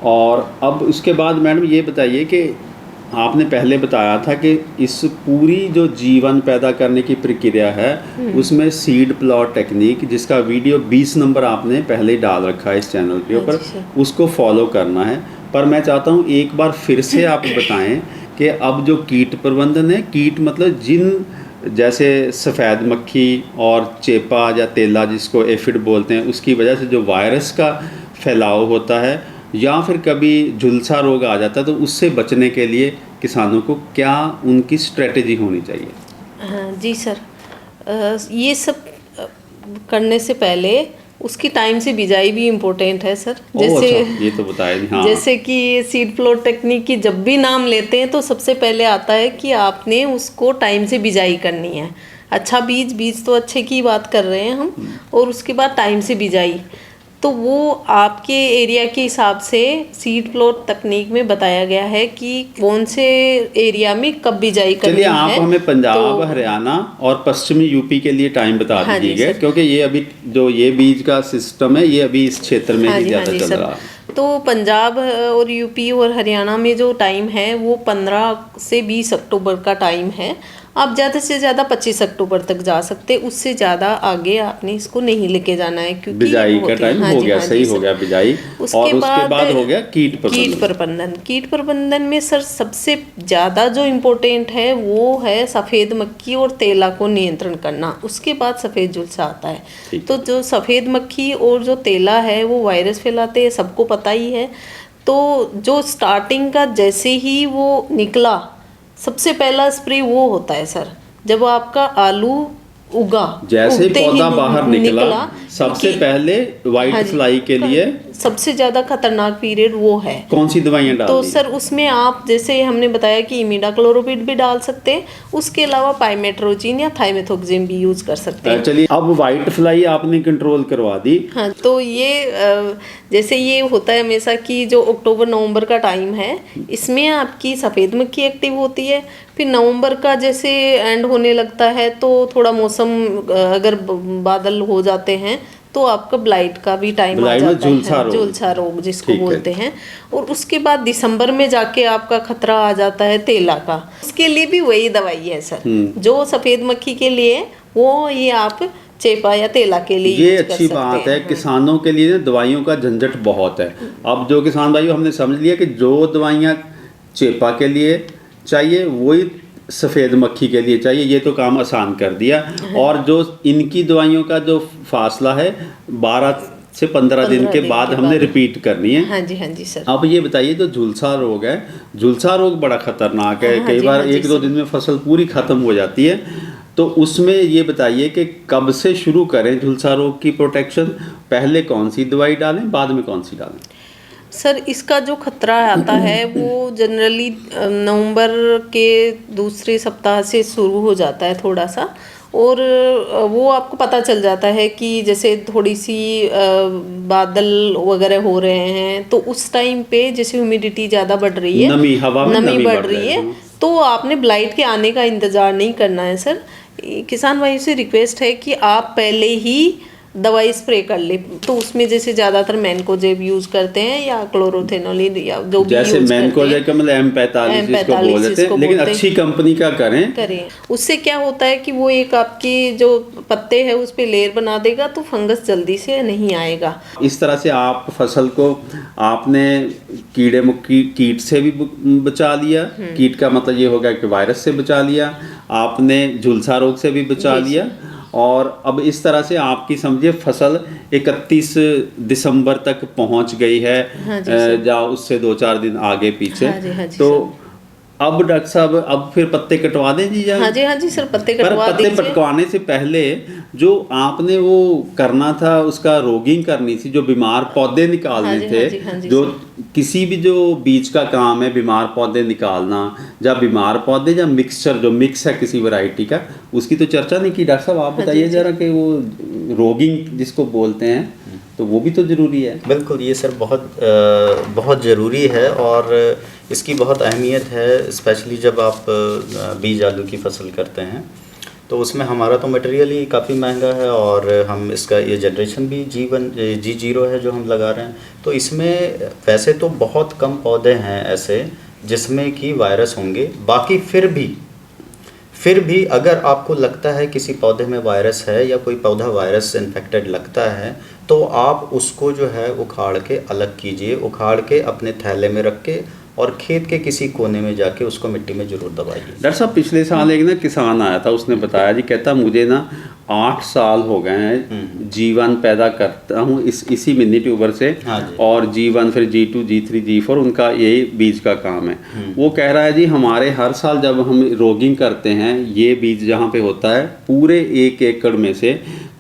और अब उसके बाद मैडम ये बताइए कि आपने पहले बताया था कि इस पूरी जो जीवन पैदा करने की प्रक्रिया है उसमें सीड प्लॉट टेक्निक, जिसका वीडियो 20 नंबर आपने पहले ही डाल रखा है इस चैनल के ऊपर, उसको फॉलो करना है। पर मैं चाहता हूँ एक बार फिर से आप बताएं कि अब जो कीट प्रबंधन है, कीट मतलब जिन जैसे सफ़ेद मक्खी और चेपा या तेला जिसको एफिड बोलते हैं, उसकी वजह से जो वायरस का फैलाव होता है या फिर कभी झुलसा रोग आ जाता है, तो उससे बचने के लिए किसानों को क्या उनकी स्ट्रेटजी होनी चाहिए? हाँ जी सर, ये सब करने से पहले उसकी टाइम से बिजाई भी इम्पोर्टेंट है सर। जैसे ये तो बताया नहीं। हाँ। जैसे कि सीड प्लॉट टेक्निक की जब भी नाम लेते हैं तो सबसे पहले आता है कि आपने उसको टाइम से बिजाई करनी है। अच्छा बीज तो अच्छे की बात कर रहे हैं हम, और उसके बाद टाइम से बिजाई, तो वो आपके एरिया के हिसाब से सीड प्लॉट तकनीक में बताया गया है कि कौन से एरिया में कब बिजाई करनी है। चलिए आप हमें पंजाब, हरियाणा और पश्चिमी यूपी के लिए टाइम बता दीजिएगा, क्योंकि ये अभी जो ये बीज का सिस्टम है ये अभी इस क्षेत्र में ही ज़्यादा चल रहा है। तो पंजाब और यूपी और हरियाणा में जो टाइम है वो 15 से 20 अक्टूबर का टाइम है। आप ज़्यादा से ज़्यादा 25 अक्टूबर तक जा सकते, उससे ज़्यादा आगे आपने इसको नहीं लेके जाना है, क्योंकि बिजाई का टाइम हो गया, सही हो गया बिजाई। उसके बाद हो गया कीट प्रबंधन। कीट प्रबंधन में सर सबसे ज़्यादा जो इम्पोर्टेंट है वो है सफ़ेद मक्खी और तेला को नियंत्रण करना, उसके बाद सफ़ेद झुलसा आता है। तो जो सफ़ेद मक्खी और जो तेला है वो वायरस फैलाते हैं, सबको पता ही है। तो जो स्टार्टिंग का जैसे ही वो निकला, सबसे पहला स्प्रे वो होता है सर, जब आपका आलू उगा, जैसे ही पौधा बाहर निकला सबसे पहले व्हाइट फ्लाई के लिए सबसे ज़्यादा खतरनाक पीरियड वो है। कौन सी दवाइयाँ डाल तो सर उसमें आप जैसे हमने बताया कि इमिडाक्लोरोपिड भी डाल सकते हैं, उसके अलावा पाइमेट्रोजिन या थाइमेथोक्सिम भी यूज़ कर सकते हैं। चलिए अब व्हाइट फ्लाई आपने कंट्रोल करवा दी। हाँ, तो ये जैसे ये होता है हमेशा कि जो अक्टूबर नवंबर का टाइम है, इसमें आपकी सफ़ेद मक्खी एक्टिव होती है। फिर नवंबर का जैसे एंड होने लगता है तो थोड़ा मौसम अगर बादल हो जाते हैं तो आपका ब्लाइट का भी टाइम आ जाता है, झुलसा रोग जिसको बोलते हैं। और उसके बाद दिसंबर में जाके आपका खतरा आ जाता है तेला का, उसके लिए भी वही दवाई है सर। जो सफ़ेद मक्खी के लिए वो ये आप चेपा या तेला के लिए ये अच्छी बात है। किसानों के लिए दवाइयों का झंझट बहुत है। अब जो किसान भाइयों हमने समझ लिया कि जो दवाइयाँ चेपा के लिए चाहिए वही सफ़ेद मक्खी के लिए चाहिए, ये तो काम आसान कर दिया। और जो इनकी दवाइयों का जो फासला है 12 से 15 दिन के बाद हमने रिपीट करनी है। हाँ जी सर। अब ये बताइए, जो झुलसा रोग है, झुलसा रोग बड़ा खतरनाक है। कई बार 1-2 दिन में फसल पूरी ख़त्म हो जाती है, तो उसमें ये बताइए कि कब से शुरू करें झुलसा रोग की प्रोटेक्शन? पहले कौन सी दवाई डालें, बाद में कौन सी डालें? सर इसका जो खतरा आता है वो जनरली नवंबर के दूसरे सप्ताह से शुरू हो जाता है थोड़ा सा, और वो आपको पता चल जाता है कि जैसे थोड़ी सी बादल वगैरह हो रहे हैं, तो उस टाइम पे जैसे ह्यूमिडिटी ज़्यादा बढ़ रही है, नमी, हवा में नमी बढ़ रही है, तो आपने ब्लाइट के आने का इंतज़ार नहीं करना है सर। किसान भाई से रिक्वेस्ट है कि आप पहले ही दवाई स्प्रे कर ले, तो उसमें जैसे ज़्यादातर मैनकोजेब यूज़ करते हैं या क्लोरोथेनोलिन या जो भी जैसे मैनकोजेब का मतलब M45 इसको बोल देते हैं, लेकिन अच्छी कंपनी का करें। उससे क्या होता है कि वो एक आपके जो पत्ते हैं उस पे लेयर बना देगा, तो फंगस जल्दी से नहीं आएगा। इस तरह से आप फसल को आपने कीड़े मकोड़े कीट से भी बचा लिया। कीट का मतलब ये होगा कि वायरस से बचा लिया, आपने झुलसा रोग से भी बचा लिया, और अब इस तरह से आपकी समझिए फसल 31 दिसंबर तक पहुंच गई है। या उससे 2-4 दिन आगे पीछे। तो अब डॉक्टर साहब, अब फिर पत्ते कटवा दें जी? हाँ जी सर, पत्ते कटवा दीजिए। पत्ते कटवाने से पहले जो आपने वो करना था, उसका रोगिंग करनी थी, जो बीमार पौधे निकालने थे, जो किसी भी जो बीज का काम है बीमार पौधे निकालना, या बीमार पौधे या मिक्सचर जो मिक्स है किसी वैरायटी का, उसकी तो चर्चा नहीं की। डॉक्टर साहब आप बताइए ज़रा कि वो रोगिंग जिसको बोलते हैं, तो वो भी तो ज़रूरी है। बिल्कुल, ये सर बहुत ज़रूरी है, और इसकी बहुत अहमियत है, स्पेशली जब आप बीज आलू की फसल करते हैं, तो उसमें हमारा तो मटेरियल ही काफ़ी महंगा है, और हम इसका ये जनरेशन भी G0 है जो हम लगा रहे हैं। तो इसमें वैसे तो बहुत कम पौधे हैं ऐसे जिसमें कि वायरस होंगे, बाकी फिर भी अगर आपको लगता है किसी पौधे में वायरस है या कोई पौधा वायरस से इन्फेक्टेड लगता है, तो आप उसको जो है उखाड़ के अलग कीजिए, उखाड़ के अपने थैले में रख के और खेत के किसी कोने में जाके उसको मिट्टी में ज़रूर दबाइए। डॉक्टर साहब, पिछले साल एक ना किसान आया था, उसने बताया जी, कहता मुझे ना 8 साल हो गए हैं G1 पैदा करता हूँ इसी मिनी ट्यूबर से। हाँ, और G1 फिर G2 G3 G4 उनका यही बीज का काम है। वो कह रहा है जी, हमारे हर साल जब हम रोगिंग करते हैं, ये बीज जहाँ पे होता है, पूरे 1 एकड़ में से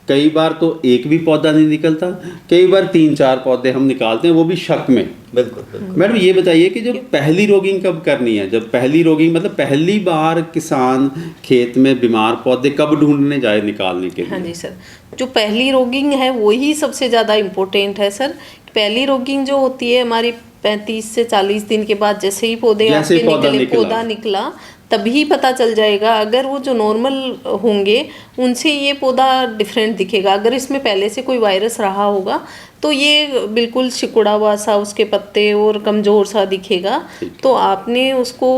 कई बार तो एक भी पौधा नहीं निकलता, कई बार 3-4 पौधे हम निकालते हैं, वो भी शक में। बिल्कुल। मैडम ये बताइए कि जो पहली रोगिंग कब करनी है? जब पहली रोगिंग मतलब पहली बार किसान खेत में बीमार पौधे कब ढूंढने जाए निकालने के लिए? हाँ जी सर, जो पहली रोगिंग है वही सबसे ज़्यादा इम्पोर्टेंट है सर। पहली रोगिंग जो होती है हमारी 35 से 40 दिन के बाद, जैसे ही पौधा निकला तभी पता चल जाएगा। अगर वो जो नॉर्मल होंगे उनसे ये पौधा डिफरेंट दिखेगा। अगर इसमें पहले से कोई वायरस रहा होगा तो ये बिल्कुल सिकुड़ा हुआ सा उसके पत्ते और कमज़ोर सा दिखेगा, तो आपने उसको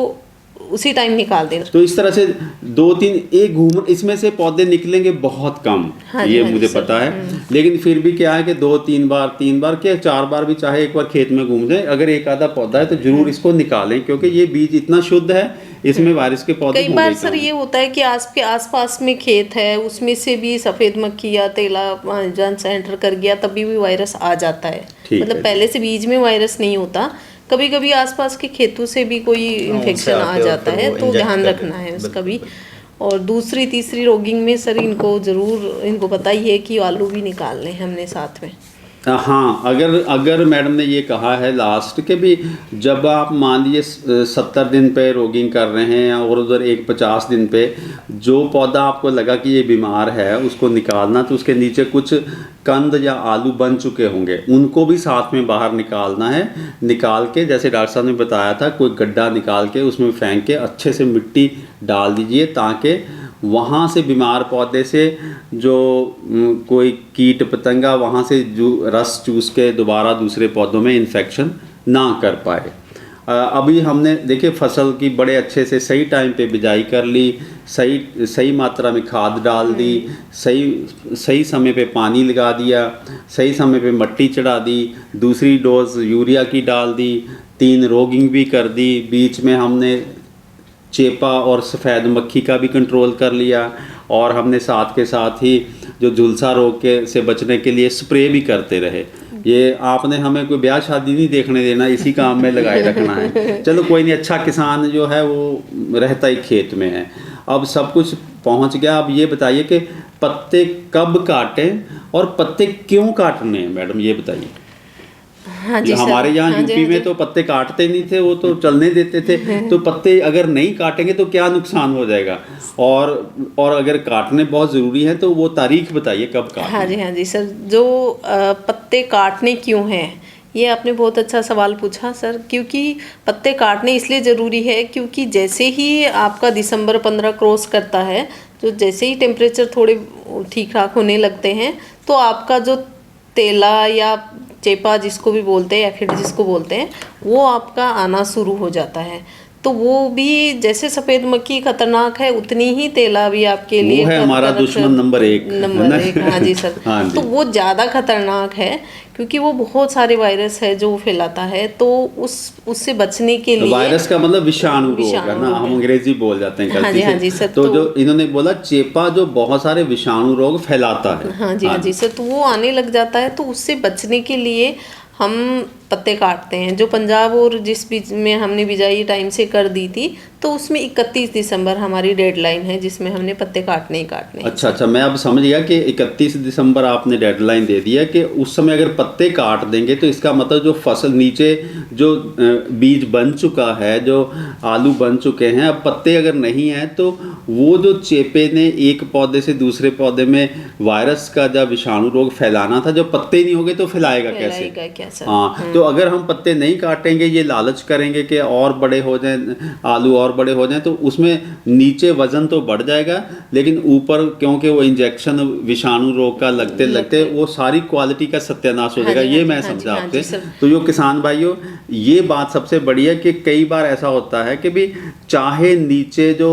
उसी टाइम निकाल देना। तो इस तरह से 2-3 एक घूम, इसमें से पौधे निकलेंगे बहुत कम। हाँ ये हाँ मुझे पता है, लेकिन फिर भी क्या है कि 2-3 बार 3 बार क्या 4 बार भी चाहे एक बार खेत में घूम जाए, अगर एक आधा पौधा है तो जरूर इसको निकालें, क्योंकि ये बीज इतना शुद्ध है, इसमें वायरस के पौधे कई बार सर ये होता है कि आसपास में खेत है, उसमें से भी सफ़ेद मक्खी या तेला जंस एंटर कर गया, तभी भी वायरस आ जाता है। मतलब पहले से बीज में वायरस नहीं होता, कभी कभी आसपास के खेतों से भी कोई इन्फेक्शन आ जाता है, तो ध्यान रखना है उसका भी। और दूसरी तीसरी रोगिंग में सर इनको पता ही है कि आलू भी निकालने हैं हमने साथ में। हाँ, अगर मैडम ने ये कहा है लास्ट के भी, जब आप मान लीजिए 70 दिन पे रोगिंग कर रहे हैं और उधर एक 50 दिन पे जो पौधा आपको लगा कि ये बीमार है उसको निकालना, तो उसके नीचे कुछ कंद या आलू बन चुके होंगे, उनको भी साथ में बाहर निकालना है। निकाल के जैसे डॉक्टर साहब ने बताया था, कोई गड्ढा निकाल के उसमें फेंक के अच्छे से मिट्टी डाल दीजिए, ताकि वहाँ से बीमार पौधे से जो कोई कीट पतंगा वहाँ से जो रस चूस के दोबारा दूसरे पौधों में इन्फेक्शन ना कर पाए। अभी हमने देखिए फसल की बड़े अच्छे से सही टाइम पे बिजाई कर ली, सही मात्रा में खाद डाल दी, सही समय पे पानी लगा दिया, सही समय पे मट्टी चढ़ा दी, दूसरी डोज यूरिया की डाल दी, 3 रोगिंग भी कर दी, बीच में हमने चेपा और सफ़ेद मक्खी का भी कंट्रोल कर लिया, और हमने साथ के साथ ही जो झुलसा रोग के से बचने के लिए स्प्रे भी करते रहे। ये आपने हमें कोई ब्याह शादी नहीं देखने देना, इसी काम में लगाए रखना है। चलो कोई नहीं, अच्छा किसान जो है वो रहता ही खेत में है। अब सब कुछ पहुंच गया। अब ये बताइए कि पत्ते कब काटें और पत्ते क्यों काटने हैं मैडम, ये बताइए। हाँ जी सर। हमारे यहाँ हाँ जी, यूपी हाँ में जी। तो पत्ते काटते नहीं थे, वो तो चलने देते थे। तो पत्ते अगर नहीं काटेंगे तो क्या नुकसान हो जाएगा, और अगर काटने बहुत ज़रूरी है तो वो तारीख बताइए कब काटना। हाँ जी, हाँ जी सर। जो पत्ते काटने क्यों हैं, ये आपने बहुत अच्छा सवाल पूछा सर। क्योंकि पत्ते काटने इसलिए ज़रूरी है क्योंकि जैसे ही आपका दिसंबर 15 क्रॉस करता है, तो जैसे ही टेम्परेचर थोड़े ठीक ठाक होने लगते हैं, तो आपका जो तेला या चेपा जिसको भी बोलते हैं, एफिड जिसको बोलते हैं, वो आपका आना शुरू हो जाता है। तो वो भी जैसे सफ़ेद मक्खी खतरनाक है, उतनी ही तेला भी आपके लिए वो है हमारा दुश्मन नंबर एक, है ना? हाँ जी सर। हाँ जी। तो वो ज़्यादा खतरनाक है क्योंकि वो बहुत सारे वायरस है जो फैलाता है। तो उससे बचने के लिए, वायरस का मतलब विषाणु रोग है विषाणु ना, रोग हम है। अंग्रेजी बोल जाते हैं हाँ गलती जी, से। हाँ जी सर। तो जो इन्होंने बोला चेपा जो बहुत सारे विषाणु रोग फैलाता है। हाँ जी, हाँ जी सर। तो वो आने लग जाता है, तो उससे बचने के लिए हम पत्ते काटते हैं। जो पंजाब और जिस बीच में हमने बिजाई टाइम से कर दी थी, तो उसमें 31 दिसंबर हमारी डेडलाइन है जिसमें हमने पत्ते काटने ही काटने हैं। अच्छा, मैं अब समझ गया कि 31 दिसंबर आपने डेडलाइन दे दी है कि उस समय अगर पत्ते काट देंगे तो इसका मतलब जो फसल नीचे जो बीज बन चुका है, जो आलू बन चुके हैं, अब पत्ते अगर नहीं हैं तो वो जो चेपे ने एक पौधे से दूसरे पौधे में वायरस का जब विषाणु रोग फैलाना था, जब पत्ते नहीं होंगे तो फैलाएगा कैसे? फैलाएगा क्या सर? हाँ, तो अगर हम पत्ते नहीं काटेंगे, ये लालच करेंगे कि और बड़े हो जाएं, आलू और बड़े हो जाएं, तो उसमें नीचे वजन तो बढ़ जाएगा, लेकिन ऊपर क्योंकि वो इंजेक्शन विषाणु रोग का लगते लगते वो सारी क्वालिटी का सत्यानाश हो हाँ जाएगा। जी, ये हाँ मैं जी, हाँ जी, समझा हाँ जी आपसे। सर। तो जो किसान भाइयों, ये बात सबसे बड़ी है कि कई बार ऐसा होता है कि भी चाहे नीचे जो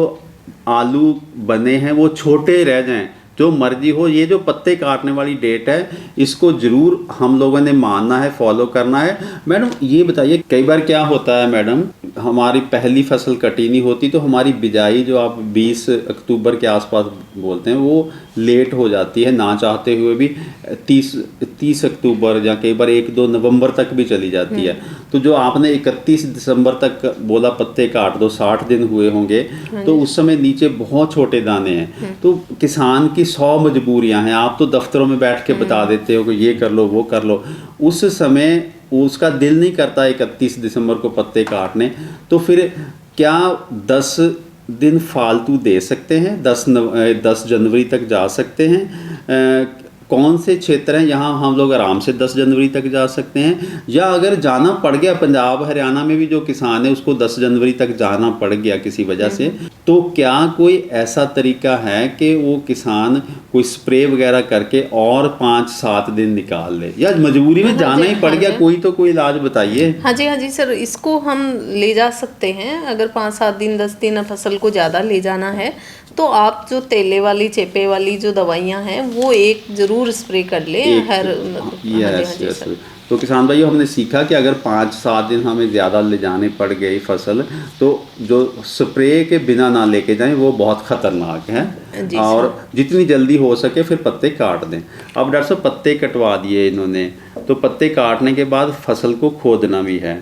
आलू बने हैं वो छोटे रह जाएं, जो मर्जी हो, ये जो पत्ते काटने वाली डेट है इसको ज़रूर हम लोगों ने मानना है, फॉलो करना है। मैडम ये बताइए, कई बार क्या होता है मैडम, हमारी पहली फसल कटी नहीं होती तो हमारी बिजाई जो आप 20 अक्टूबर के आसपास बोलते हैं वो लेट हो जाती है, ना चाहते हुए भी 30 अक्टूबर या कई बार 1-2 नवंबर तक भी चली जाती है। तो जो आपने 31 दिसंबर तक बोला पत्ते काट दो, 60 दिन हुए होंगे, तो उस समय नीचे बहुत छोटे दाने हैं। तो किसान की 100 मजबूरियां हैं। आप तो दफ्तरों में बैठ के बता देते हो कि ये कर लो वो कर लो, उस समय उसका दिल नहीं करता 31 दिसंबर को पत्ते काटने। तो फिर क्या 10 दिन फालतू दे सकते हैं? 10 जनवरी तक जा सकते हैं? कौन से क्षेत्र हैं यहाँ हम लोग आराम से 10 जनवरी तक जा सकते हैं? या अगर जाना पड़ गया, पंजाब हरियाणा में भी जो किसान है उसको 10 जनवरी तक जाना पड़ गया किसी वजह से, तो क्या कोई ऐसा तरीका है कि वो किसान कोई स्प्रे वगैरह करके और 5-7 दिन निकाल ले, या मजबूरी में जाना ही पड़ गया, कोई तो कोई इलाज बताइए। हाँ जी सर। इसको हम ले जा सकते हैं। अगर 5-7 दिन 10 दिन फसल को ज़्यादा ले जाना है तो आप जो तेले वाली चेपे वाली जो दवाइयाँ हैं वो एक ज़रूर स्प्रे कर ले हर। यस। तो किसान भाइयों, हमने सीखा कि अगर 5-7 दिन हमें ज़्यादा ले जाने पड़ गई फसल, तो जो स्प्रे के बिना ना लेके जाएं वो बहुत ख़तरनाक है, और जितनी जल्दी हो सके फिर पत्ते काट दें। अब डॉक्टर साहब पत्ते कटवा दिए इन्होंने, तो पत्ते काटने के बाद फसल को खोदना भी है।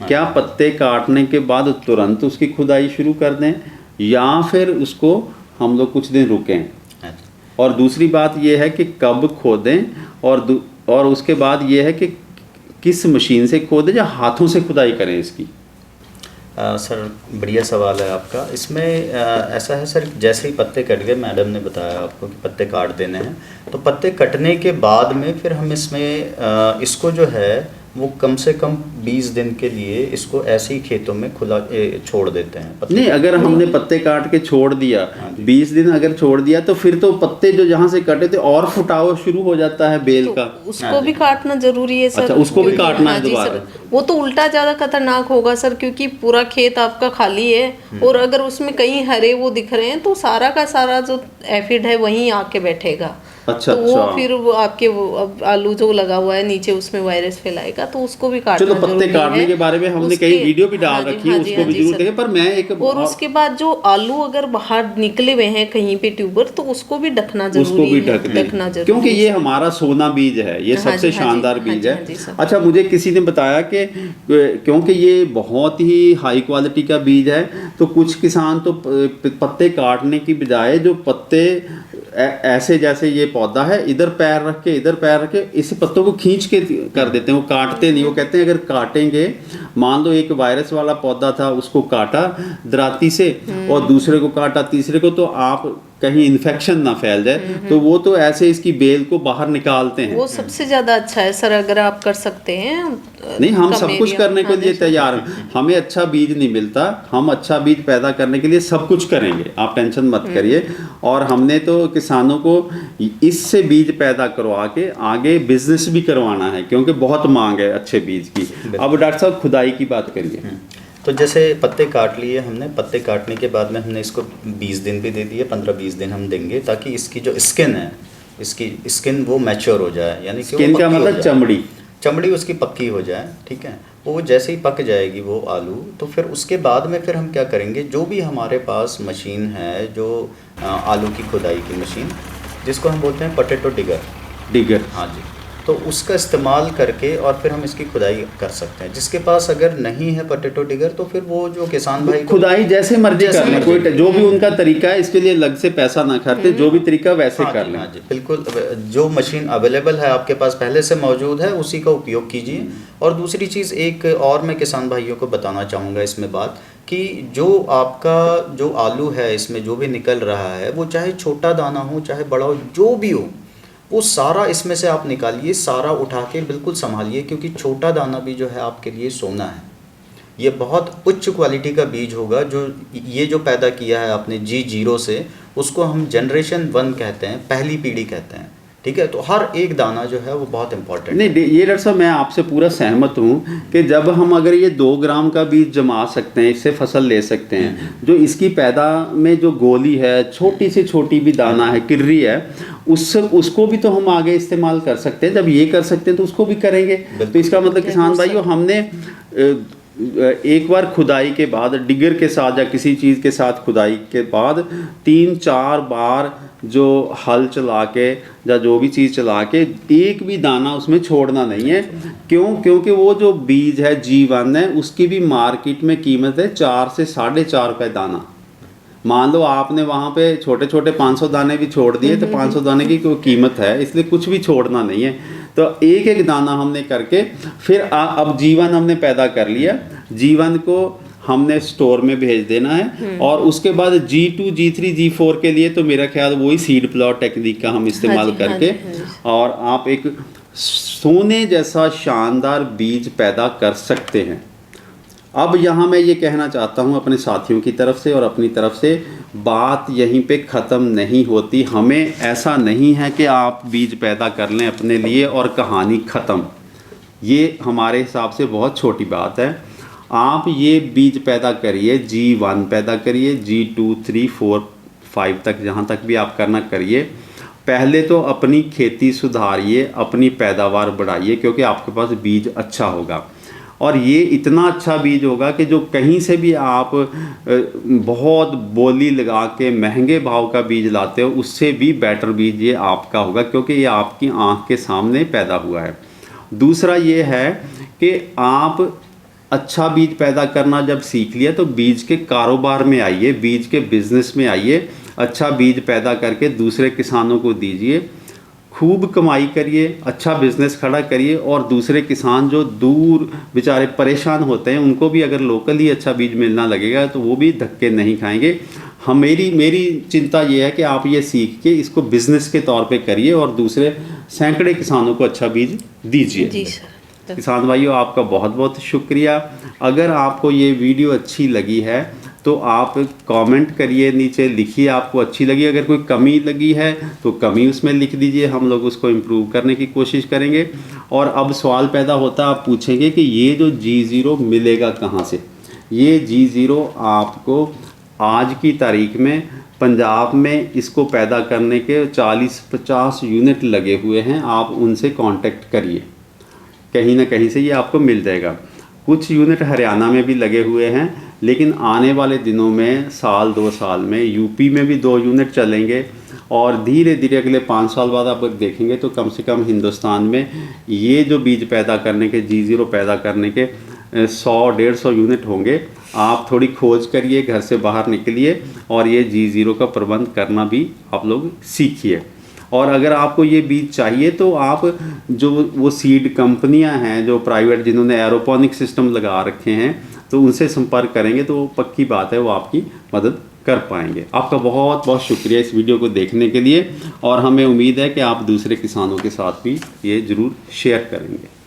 क्या पत्ते काटने के बाद तुरंत उसकी खुदाई शुरू कर दें, या फिर उसको हम लोग कुछ दिन रुकें? और दूसरी बात ये है कि कब खोदें, और उसके बाद ये है कि किस मशीन से खोदें या हाथों से खुदाई करें इसकी? सर बढ़िया सवाल है आपका। इसमें ऐसा है सर, जैसे ही पत्ते कट गए, मैडम ने बताया आपको कि पत्ते काट देने हैं, तो पत्ते कटने के बाद में फिर हम इसमें इसको जो है वो कम से कम 20 दिन के लिए इसको ऐसे ही खेतों में खुला छोड़ देते हैं। नहीं, अगर हमने पत्ते काट के छोड़ दिया 20 दिन अगर छोड़ दिया, तो फिर तो पत्ते जो जहाँ से कटे थे और फुटाव शुरू हो जाता है बेल का। उसको भी काटना जरूरी है सर। अच्छा, उसको भी काटना है दोबारा? वो तो उल्टा ज़्यादा खतरनाक होगा सर, क्योंकि पूरा खेत आपका खाली है और अगर उसमें कहीं हरे वो दिख रहे हैं तो सारा का सारा जो एफिड है वहीं आके बैठेगा। तो वो फिर वो आपके आलू जो लगा हुआ है नीचे उसमें वायरस फैलाएगा, तो उसको भी काटना। चलो पत्ते जरूरी काटने है। के बारे में हमने कई वीडियो भी डाल रखी है, उसको भी जरूर देखें। पर मैं एक और उसके बाद जो आलू अगर बाहर निकले हुए हैं कहीं पे ट्यूबर, तो उसको भी ढकना जरूरी उसको भी है, ढक दें, ढकना जरूरी क्योंकि है। ये हमारा सोना बीज है, ये हाँ सबसे जी, हाँ जी, शानदार हाँ बीज जी, है। हाँ जी, सब। अच्छा, मुझे किसी ने बताया कि क्योंकि ये बहुत ही हाई क्वालिटी का बीज है, तो कुछ किसान तो पत्ते काटने की बजाय जो पत्ते ऐसे जैसे ये पौधा है, इधर पैर रख के इधर पैर रख के इस पत्तों को खींच के कर देते हैं, वो काटते नहीं। वो कहते हैं अगर काटेंगे, मान लो एक वायरस वाला पौधा था, उसको काटा दराती से और दूसरे को काटा, तीसरे को, तो आप कहीं इन्फेक्शन ना फैल जाए, तो वो तो ऐसे इसकी बेल को बाहर निकालते हैं। वो सबसे ज्यादा अच्छा है सर, अगर आप कर सकते हैं। नहीं, हम कम सब कुछ एरिया, करने के हाँ लिए जी, तैयार हैं। हमें अच्छा बीज नहीं मिलता, हम अच्छा बीज पैदा करने के लिए सब कुछ करेंगे, आप टेंशन मत करिए। और हमने तो किसानों को इससे बीज पैदा करवा के आगे बिजनेस भी करवाना है, क्योंकि बहुत मांग है अच्छे बीज की। अब डॉक्टर साहब खुदाई की बात करिए। तो जैसे पत्ते काट लिए हमने, पत्ते काटने के बाद में हमने इसको 20 दिन भी दे दिए, 15-20 दिन हम देंगे, ताकि इसकी जो स्किन है, इसकी स्किन वो मैच्योर हो जाए, यानी कि स्किन का मतलब चमड़ी, चमड़ी उसकी पक्की हो जाए, ठीक है। वो जैसे ही पक जाएगी वो आलू, तो फिर उसके बाद में फिर हम क्या करेंगे, जो भी हमारे पास मशीन है, जो आलू की खुदाई की मशीन, जिसको हम बोलते हैं पोटैटो डिगर, हाँ जी, तो उसका इस्तेमाल करके और फिर हम इसकी खुदाई कर सकते हैं। जिसके पास अगर नहीं है पोटैटो डिगर, तो फिर वो जो किसान भाई खुदाई जैसे मर्जी कर लें, कोई जो भी उनका तरीका है, इसके लिए अलग से पैसा ना खर्चे, जो भी तरीका वैसे कर लें। हाँ जी, बिल्कुल, जो मशीन अवेलेबल है आपके पास पहले से मौजूद है, उसी का उपयोग कीजिए। और दूसरी चीज़ एक और मैं किसान भाइयों को बताना चाहूँगा इसमें बात, कि जो आपका जो आलू है, इसमें जो भी निकल रहा है, वो चाहे छोटा दाना हो चाहे बड़ा हो, जो भी हो, वो सारा इसमें से आप निकालिए, सारा उठा के बिल्कुल संभालिए, क्योंकि छोटा दाना भी जो है आपके लिए सोना है। ये बहुत उच्च क्वालिटी का बीज होगा, जो ये जो पैदा किया है आपने G0 से, उसको हम जनरेशन 1 कहते हैं, पहली पीढ़ी कहते हैं, ठीक है। तो हर एक दाना जो है वो बहुत इंपॉर्टेंट है। नहीं, ये डॉक्टर साहब मैं आपसे पूरा सहमत हूँ कि जब हम अगर ये 2 ग्राम का बीज जमा सकते हैं, इससे फसल ले सकते हैं, जो इसकी पैदा में जो गोली है, छोटी से छोटी भी दाना है, किर्री है, उसको भी तो हम आगे इस्तेमाल कर सकते हैं। जब ये कर सकते हैं तो उसको भी करेंगे। तो इसका मतलब किसान भाइयों, हमने एक बार खुदाई के बाद डिगर के साथ या किसी चीज़ के साथ खुदाई के बाद 3-4 बार जो हल चला के या जो भी चीज़ चला के एक भी दाना उसमें छोड़ना नहीं है। क्यों? क्योंकि वो जो बीज है G1 है, उसकी भी मार्केट में कीमत है 4 से 4.5 रुपये दाना। मान लो आपने वहाँ पे छोटे छोटे 500 दाने भी छोड़ दिए, तो 500 दाने की कोई कीमत है, इसलिए कुछ भी छोड़ना नहीं है। तो एक एक दाना हमने करके फिर अब G1 हमने पैदा कर लिया, G1 को हमने स्टोर में भेज देना है। और उसके बाद G2, G3, G4 के लिए तो मेरा ख्याल वही सीड प्लॉट टेक्निक का हम इस्तेमाल करके और आप एक सोने जैसा शानदार बीज पैदा कर सकते हैं। अब यहाँ मैं ये कहना चाहता हूँ अपने साथियों की तरफ से और अपनी तरफ से, बात यहीं पे ख़त्म नहीं होती। हमें ऐसा नहीं है कि आप बीज पैदा कर लें अपने लिए और कहानी ख़त्म, ये हमारे हिसाब से बहुत छोटी बात है। आप ये बीज पैदा करिए, G1 पैदा करिए, G2, 3, 4, 5 तक, जहाँ तक भी आप करना करिए। पहले तो अपनी खेती सुधारिए, अपनी पैदावार बढ़ाइए, क्योंकि आपके पास बीज अच्छा होगा। और ये इतना अच्छा बीज होगा कि जो कहीं से भी आप बहुत बोली लगा के महंगे भाव का बीज लाते हो, उससे भी बेटर बीज ये आपका होगा, क्योंकि ये आपकी आंख के सामने पैदा हुआ है। दूसरा ये है कि आप अच्छा बीज पैदा करना जब सीख लिया, तो बीज के कारोबार में आइए, बीज के बिज़नेस में आइए, अच्छा बीज पैदा करके दूसरे किसानों को दीजिए, खूब कमाई करिए, अच्छा बिज़नेस खड़ा करिए। और दूसरे किसान जो दूर बेचारे परेशान होते हैं, उनको भी अगर लोकल ही अच्छा बीज मिलना लगेगा तो वो भी धक्के नहीं खाएंगे। मेरी चिंता ये है कि आप ये सीख के इसको बिज़नेस के तौर पे करिए और दूसरे सैकड़े किसानों को अच्छा बीज दीजिए। जी सर। किसान भाइयों, आपका बहुत बहुत शुक्रिया। अगर आपको ये वीडियो अच्छी लगी है तो आप कमेंट करिए, नीचे लिखिए आपको अच्छी लगी। अगर कोई कमी लगी है तो कमी उसमें लिख दीजिए, हम लोग उसको इम्प्रूव करने की कोशिश करेंगे। और अब सवाल पैदा होता है, आप पूछेंगे कि ये जो G0 मिलेगा कहाँ से। ये G0 आपको आज की तारीख में पंजाब में इसको पैदा करने के 40-50 यूनिट लगे हुए हैं, आप उनसे कांटेक्ट करिए, कहीं ना कहीं से ये आपको मिल जाएगा। कुछ यूनिट हरियाणा में भी लगे हुए हैं, लेकिन आने वाले दिनों में साल 2 साल में यूपी में भी 2 यूनिट चलेंगे और धीरे धीरे अगले 5 साल बाद आप देखेंगे तो कम से कम हिंदुस्तान में ये जो बीज पैदा करने के G0 पैदा करने के 100-150 यूनिट होंगे। आप थोड़ी खोज करिए, घर से बाहर निकलिए और ये G0 का प्रबंध करना भी आप लोग सीखिए। और अगर आपको ये बीज चाहिए तो आप जो वो सीड कंपनियां हैं जो प्राइवेट जिन्होंने एरोपोनिक सिस्टम लगा रखे हैं तो उनसे संपर्क करेंगे तो पक्की बात है वो आपकी मदद कर पाएंगे। आपका बहुत बहुत शुक्रिया इस वीडियो को देखने के लिए और हमें उम्मीद है कि आप दूसरे किसानों के साथ भी ये ज़रूर शेयर करेंगे।